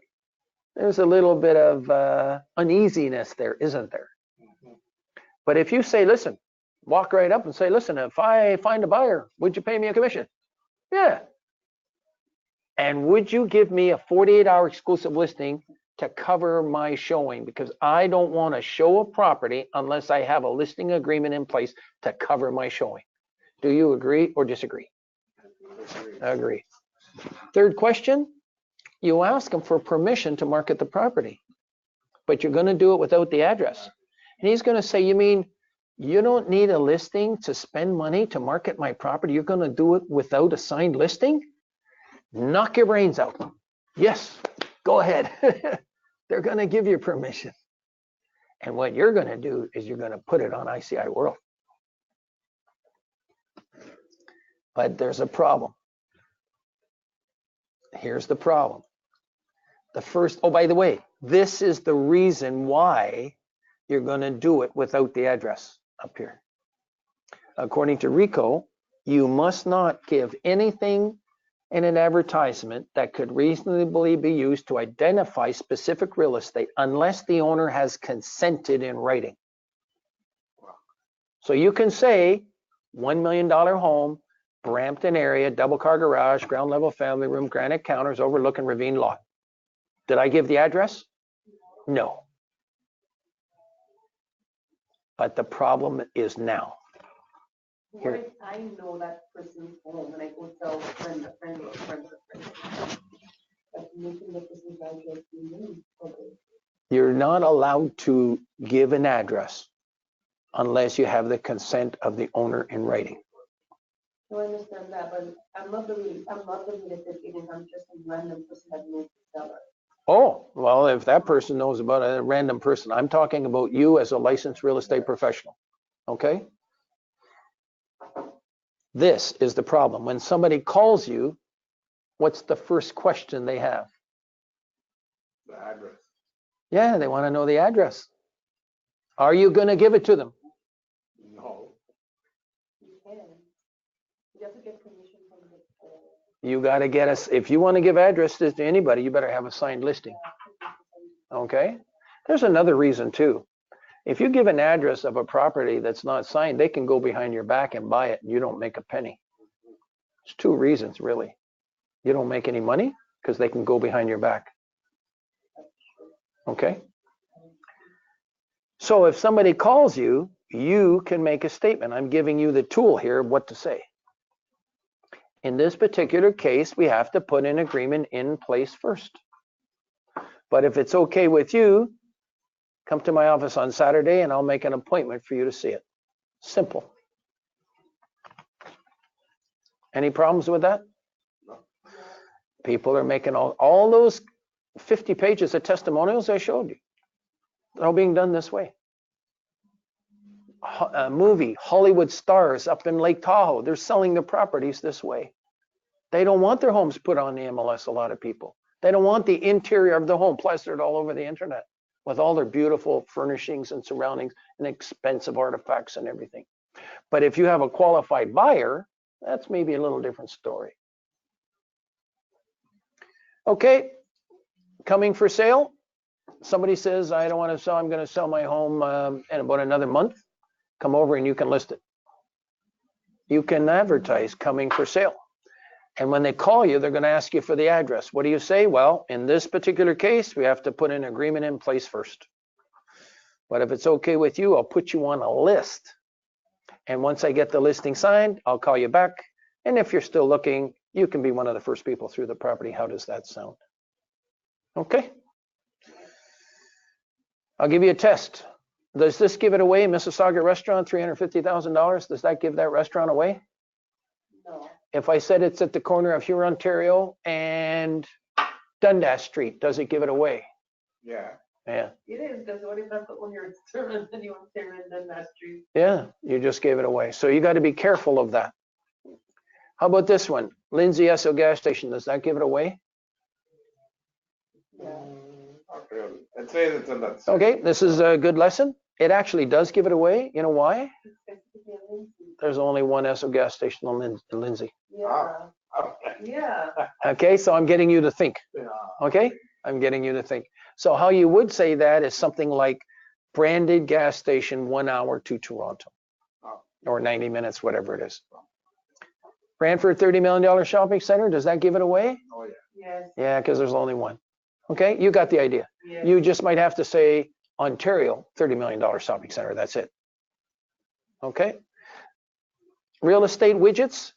There's a little bit of uneasiness there, isn't there? But if you say, listen, walk right up and say, listen, if I find a buyer, would you pay me a commission? Yeah. And would you give me a 48-hour exclusive listing to cover my showing? Because I don't want to show a property unless I have a listing agreement in place to cover my showing. Do you agree or disagree? Agree. Third question, you ask him for permission to market the property, but you're going to do it without the address. And he's going to say, you mean you don't need a listing to spend money to market my property? You're going to do it without a signed listing? Knock your brains out. Yes, go ahead. They're going to give you permission. And what you're going to do is you're going to put it on ICIWorld. But there's a problem. Here's the problem. Oh, by the way, this is the reason why you're going to do it without the address up here. According to RICO, you must not give anything in an advertisement that could reasonably be used to identify specific real estate unless the owner has consented in writing. So you can say $1 million home, Brampton area, double car garage, ground level family room, granite counters, overlooking ravine lot. Did I give the address? No. But the problem is now. What if I know that person's home and I go tell a friend, a friend, or a friend, a friend? Like making the person's address unique. You're not allowed to give an address unless you have the consent of the owner in writing. So I understand that, but I'm not the real estate agent, I'm just a random person that knows the seller. Oh, well, if that person knows about a random person, I'm talking about you as a licensed real estate professional. Okay? This is the problem. When somebody calls you, what's the first question they have? The address. Yeah, they want to know the address. Are you going to give it to them? No. You can. You have to get permission from the You got to get us, if you want to give addresses to anybody, you better have a signed listing. Okay? There's another reason too. If you give an address of a property that's not signed, they can go behind your back and buy it and you don't make a penny. There's two reasons really. You don't make any money because they can go behind your back. Okay? So if somebody calls you, you can make a statement. I'm giving you the tool here of what to say. In this particular case, we have to put an agreement in place first. But if it's okay with you, come to my office on Saturday and I'll make an appointment for you to see it. Simple. Any problems with that? No. People are making all those 50 pages of testimonials I showed you. They're all being done this way. A movie, Hollywood stars up in Lake Tahoe, they're selling their properties this way. They don't want their homes put on the MLS, a lot of people. They don't want the interior of the home plastered all over the internet with all their beautiful furnishings and surroundings and expensive artifacts and everything. But if you have a qualified buyer, that's maybe a little different story. Okay, coming for sale. Somebody says, I don't want to sell, I'm going to sell my home in about another month. Come over and you can list it. You can advertise coming for sale. And when they call you, they're going to ask you for the address. What do you say? Well, in this particular case, we have to put an agreement in place first. But if it's okay with you, I'll put you on a list. And once I get the listing signed, I'll call you back. And if you're still looking, you can be one of the first people through the property. How does that sound? Okay. I'll give you a test. Does this give it away? Mississauga restaurant, $350,000. Does that give that restaurant away? No. If I said it's at the corner of Huron, Ontario and Dundas Street, does it give it away? Yeah. Yeah. It is, because what if that's the owner is determined and you want to in that street? Yeah, you just gave it away. So you got to be careful of that. How about this one? Lindsay Esso gas station, does that give it away? Yeah. Not really. It says it's in that. Okay, this is a good lesson. It actually does give it away. You know why? There's only one Esso gas station in Lindsay. Yeah. Okay. Yeah. Okay, so I'm getting you to think. Yeah. Okay, I'm getting you to think. So how you would say that is something like branded gas station 1 hour to Toronto, or 90 minutes, whatever it is. Brantford $30 million shopping center, does that give it away? Oh, yeah. Yes. Yeah, because there's only one. Okay, you got the idea. Yes. You just might have to say Ontario, $30 million shopping center. That's it. Okay. Real estate widgets.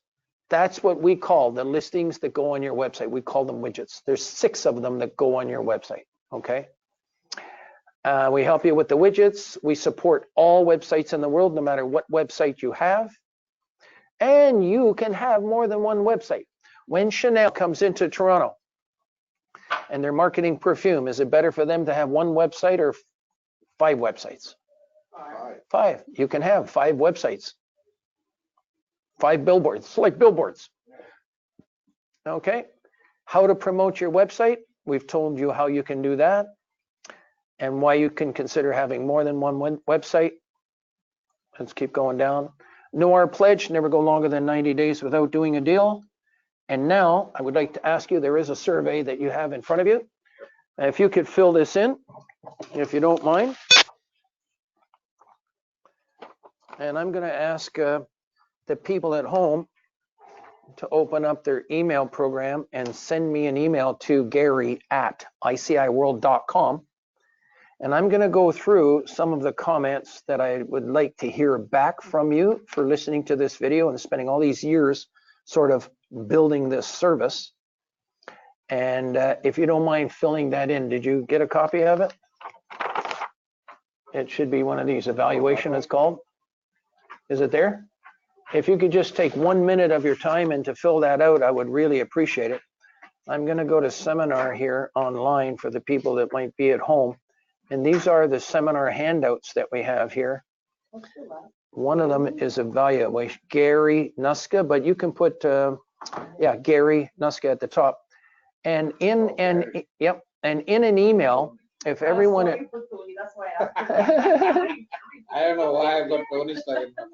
That's what we call the listings that go on your website. We call them widgets. There's 6 of them that go on your website. Okay. We help you with the widgets. We support all websites in the world, no matter what website you have. And you can have more than one website. When Chanel comes into Toronto and they're marketing perfume, is it better for them to have one website or 5 websites? 5. You can have 5 websites. 5 billboards, it's like billboards. Okay. How to promote your website. We've told you how you can do that and why you can consider having more than one website. Let's keep going down. Know our pledge, never go longer than 90 days without doing a deal. And now I would like to ask you, there is a survey that you have in front of you. If you could fill this in, if you don't mind. And I'm going to ask the people at home to open up their email program and send me an email to Gary@ICIWorld.com. And I'm going to go through some of the comments that I would like to hear back from you for listening to this video and spending all these years sort of building this service. And if you don't mind filling that in, did you get a copy of it? It should be one of these, evaluation it's called. Is it there? If you could just take 1 minute of your time and to fill that out, I would really appreciate it. I'm going to go to seminar here online for the people that might be at home. And these are the seminar handouts that we have here. One of them is evaluation, Gary Nuska, but you can put, Gary Nuska at the top. And in an email, if everyone. That's why I don't know why I've got Tony stuck in my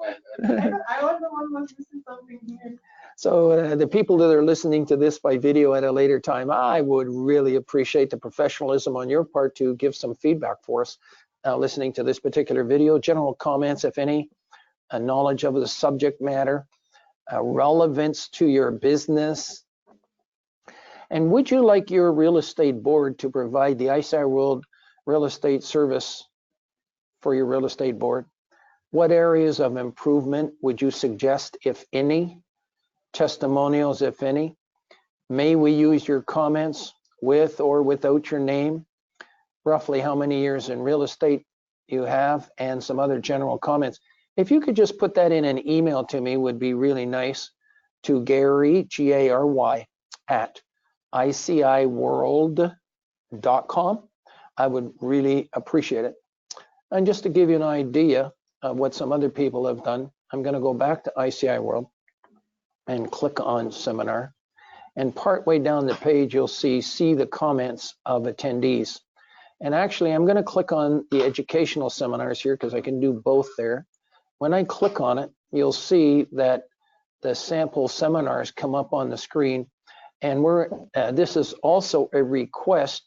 mind. I was the one who was missing something here. So the people that are listening to this by video at a later time, I would really appreciate the professionalism on your part to give some feedback for us listening to this particular video. General comments, if any, a knowledge of the subject matter, relevance to your business. And would you like your real estate board to provide the ICIWorld real estate service for your real estate board? What areas of improvement would you suggest, if any? Testimonials, if any? May we use your comments with or without your name? Roughly how many years in real estate you have, and some other general comments. If you could just put that in an email to me, would be really nice, to Gary, Gary, at ICIWorld.com. I would really appreciate it. And just to give you an idea of what some other people have done, I'm going to go back to ICIWorld and click on seminar. And partway down the page, you'll see the comments of attendees. And actually, I'm going to click on the educational seminars here because I can do both there. When I click on it, you'll see that the sample seminars come up on the screen. And this is also a request.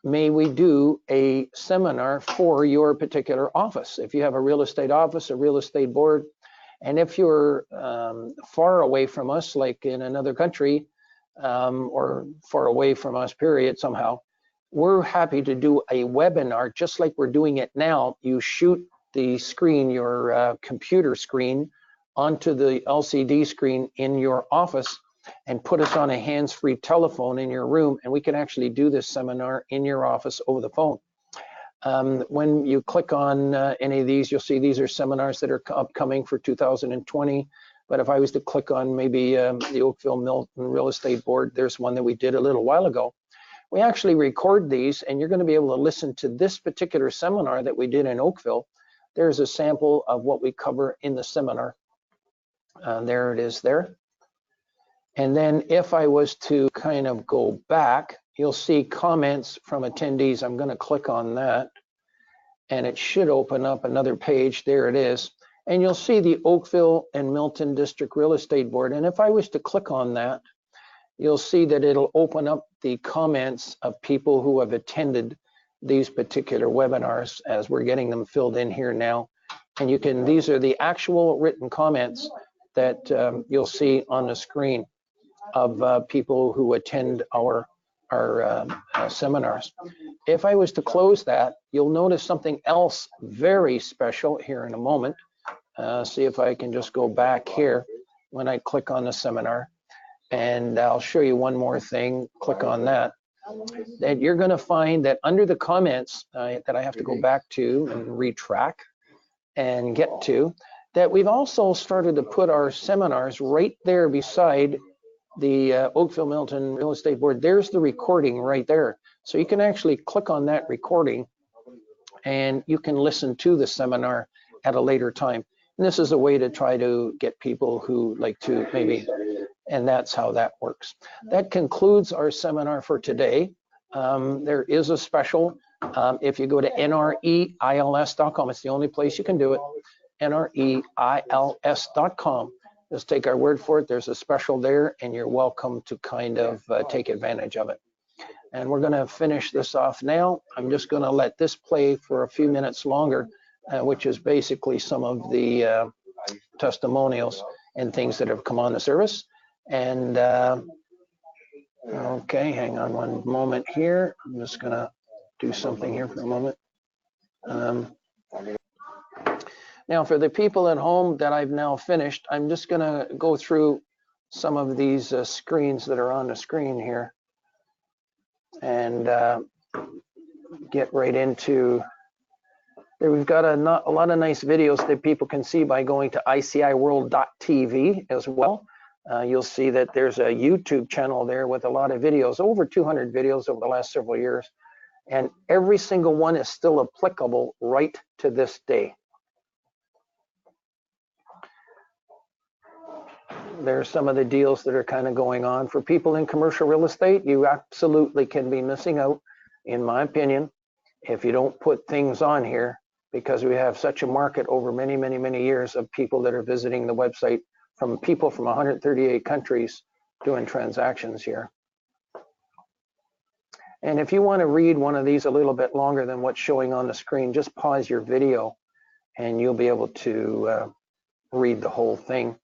May we do a seminar for your particular office? If you have a real estate office, a real estate board, and if you're far away from us, like in another country, or far away from us, period, somehow, we're happy to do a webinar just like we're doing it now. You shoot the screen, your computer screen, onto the LCD screen in your office and put us on a hands-free telephone in your room, and we can actually do this seminar in your office over the phone. When you click on any of these, you'll see these are seminars that are upcoming for 2020. But if I was to click on maybe the Oakville Milton Real Estate Board, there's one that we did a little while ago. We actually record these, and you're going to be able to listen to this particular seminar that we did in Oakville. There's a sample of what we cover in the seminar. There it is there. And then if I was to kind of go back, you'll see comments from attendees. I'm going to click on that, and it should open up another page. There it is. And you'll see the Oakville and Milton District Real Estate Board. And if I was to click on that, you'll see that it'll open up the comments of people who have attended these particular webinars as we're getting them filled in here now. And you can, these are the actual written comments that you'll see on the screen. of people who attend our seminars. If I was to close that, you'll notice something else very special here in a moment. See if I can just go back here when I click on the seminar, and I'll show you one more thing. Click on that. That you're going to find that under the comments that I have to go back to and retrack and get to, that we've also started to put our seminars right there beside the Oakville Milton Real Estate Board. There's the recording right there. So you can actually click on that recording and you can listen to the seminar at a later time. And this is a way to try to get people who like to maybe, and that's how that works. That concludes our seminar for today. There is a special. If you go to nreils.com, it's the only place you can do it, nreils.com. Just take our word for it. There's a special there, and you're welcome to kind of take advantage of it. And we're going to finish this off now. I'm just going to let this play for a few minutes longer, which is basically some of the testimonials and things that have come on the service. And okay, hang on one moment here. I'm just going to do something here for a moment. Now, for the people at home that I've now finished, I'm just going to go through some of these screens that are on the screen here and get right into there. We've got a lot of nice videos that people can see by going to ICIWorld.tv as well. You'll see that there's a YouTube channel there with a lot of videos, over 200 videos over the last several years. And every single one is still applicable right to this day. There's some of the deals that are kind of going on. For people in commercial real estate, you absolutely can be missing out, in my opinion, if you don't put things on here, because we have such a market over many, many, many years of people that are visiting the website, from people from 138 countries doing transactions here. And if you want to read one of these a little bit longer than what's showing on the screen, just pause your video and you'll be able to read the whole thing.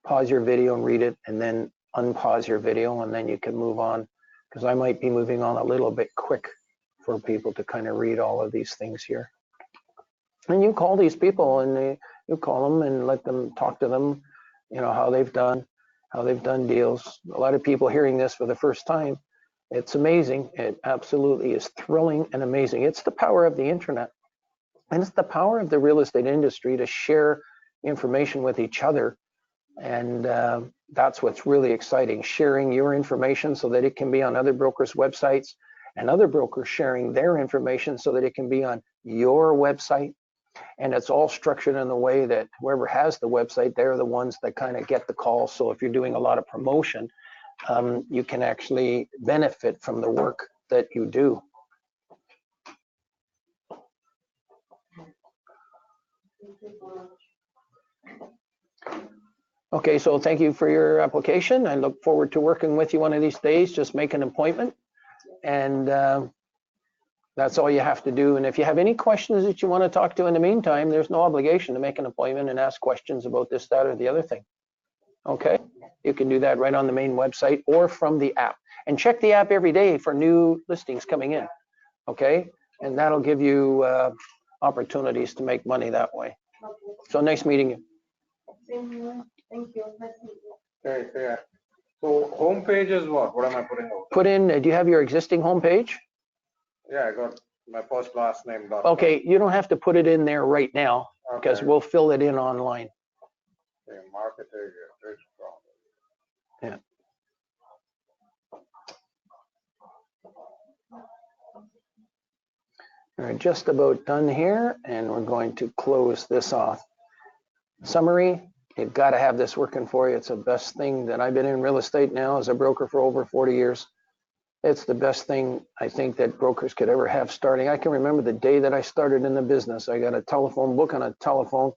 Pause your video and read it, and then unpause your video, and then you can move on, because I might be moving on a little bit quick for people to kind of read all of these things here. And you call these people and you call them and let them talk to them, you know, how they've done deals. A lot of people hearing this for the first time. It's amazing. It absolutely is thrilling and amazing. It's the power of the internet, and it's the power of the real estate industry to share information with each other. And that's what's really exciting, sharing your information so that it can be on other brokers' websites, and other brokers sharing their information so that it can be on your website. And it's all structured in the way that whoever has the website, they're the ones that kind of get the call. So if you're doing a lot of promotion, you can actually benefit from the work that you do. Okay, so thank you for your application. I look forward to working with you one of these days. Just make an appointment, and that's all you have to do. And if you have any questions that you want to talk to in the meantime, there's no obligation to make an appointment and ask questions about this, that, or the other thing. Okay, you can do that right on the main website or from the app. And check the app every day for new listings coming in. Okay, and that'll give you opportunities to make money that way. So nice meeting you. Same here. Thank you. Nice to meet you. Okay, yeah. So homepage is what? What am I putting out? Put in, do you have your existing homepage? Yeah, I got my first last name. Okay, you don't have to put it in there right now, because Okay. we'll fill it in online. Okay, market area. Yeah. We're just about done here, and we're going to close this off. Summary, you've got to have this working for you. It's the best thing that I've been in real estate now as a broker for over 40 years. It's the best thing I think that brokers could ever have starting. I can remember the day that I started in the business. I got a telephone book on a telephone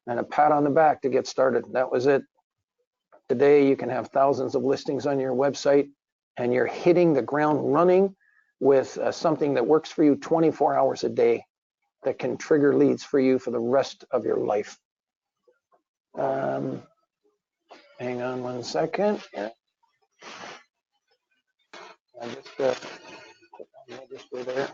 and a pat on the back to get started. That was it. Today, you can have thousands of listings on your website, and you're hitting the ground running with something that works for you 24 hours a day, that can trigger leads for you for the rest of your life. Hang on one second. click on register there.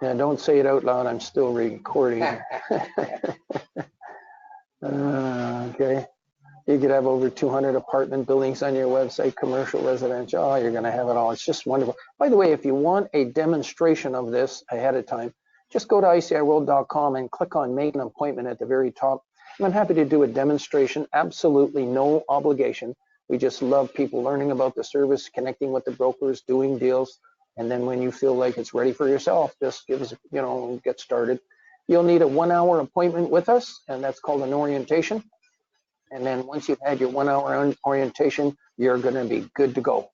Yeah, don't say it out loud. I'm still recording. Okay. You could have over 200 apartment buildings on your website, commercial, residential. Oh, you're going to have it all. It's just wonderful. By the way, if you want a demonstration of this ahead of time, just go to ICIWorld.com and click on make an appointment at the very top. And I'm happy to do a demonstration. Absolutely no obligation. We just love people learning about the service, connecting with the brokers, doing deals. And then when you feel like it's ready for yourself, just give us, get started. You'll need a 1-hour appointment with us, and that's called an orientation. And then once you've had your 1-hour orientation, you're going to be good to go.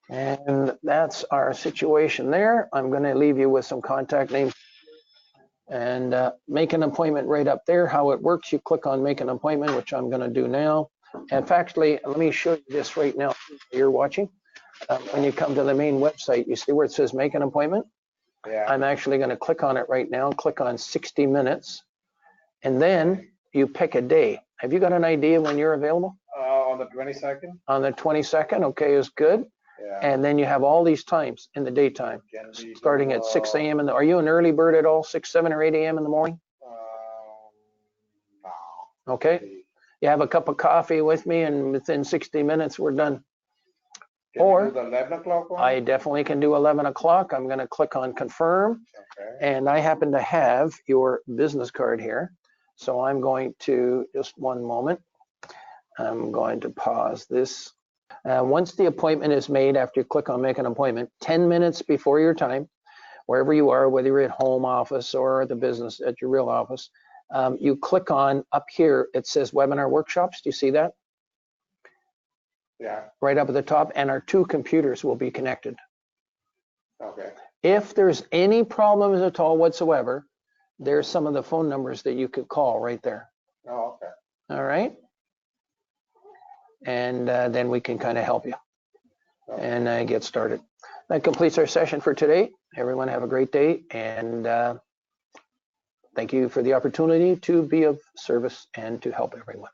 And that's our situation there. I'm going to leave you with some contact names and make an appointment right up there. How it works, you click on make an appointment, which I'm going to do now. And actually, let me show you this right now. You're watching. When you come to the main website, you see where it says make an appointment? Yeah. I'm actually going to click on it right now. Click on 60 minutes. And then you pick a day. Have you got an idea when you're available? On the 22nd. On the 22nd, okay, is good. Yeah. And then you have all these times in the daytime, starting at 6 a.m. Are you an early bird at all, 6, 7, or 8 a.m. in the morning? No. Okay. You have a cup of coffee with me, and within 60 minutes, we're done. Can Or you do the 11 o'clock one? I definitely can do 11 o'clock. I'm going to click on confirm. Okay. And I happen to have your business card here. So I'm going to, just one moment, I'm going to pause this. Once the appointment is made, after you click on make an appointment, 10 minutes before your time, wherever you are, whether you're at home office or at the business, at your real office, you click on up here, it says webinar workshops. Do you see that? Yeah. Right up at the top, and our 2 computers will be connected. Okay. If there's any problems at all whatsoever, there's some of the phone numbers that you could call right there. Oh, okay. All right. And then we can kind of help you and get started. That completes our session for today. Everyone have a great day, and thank you for the opportunity to be of service and to help everyone.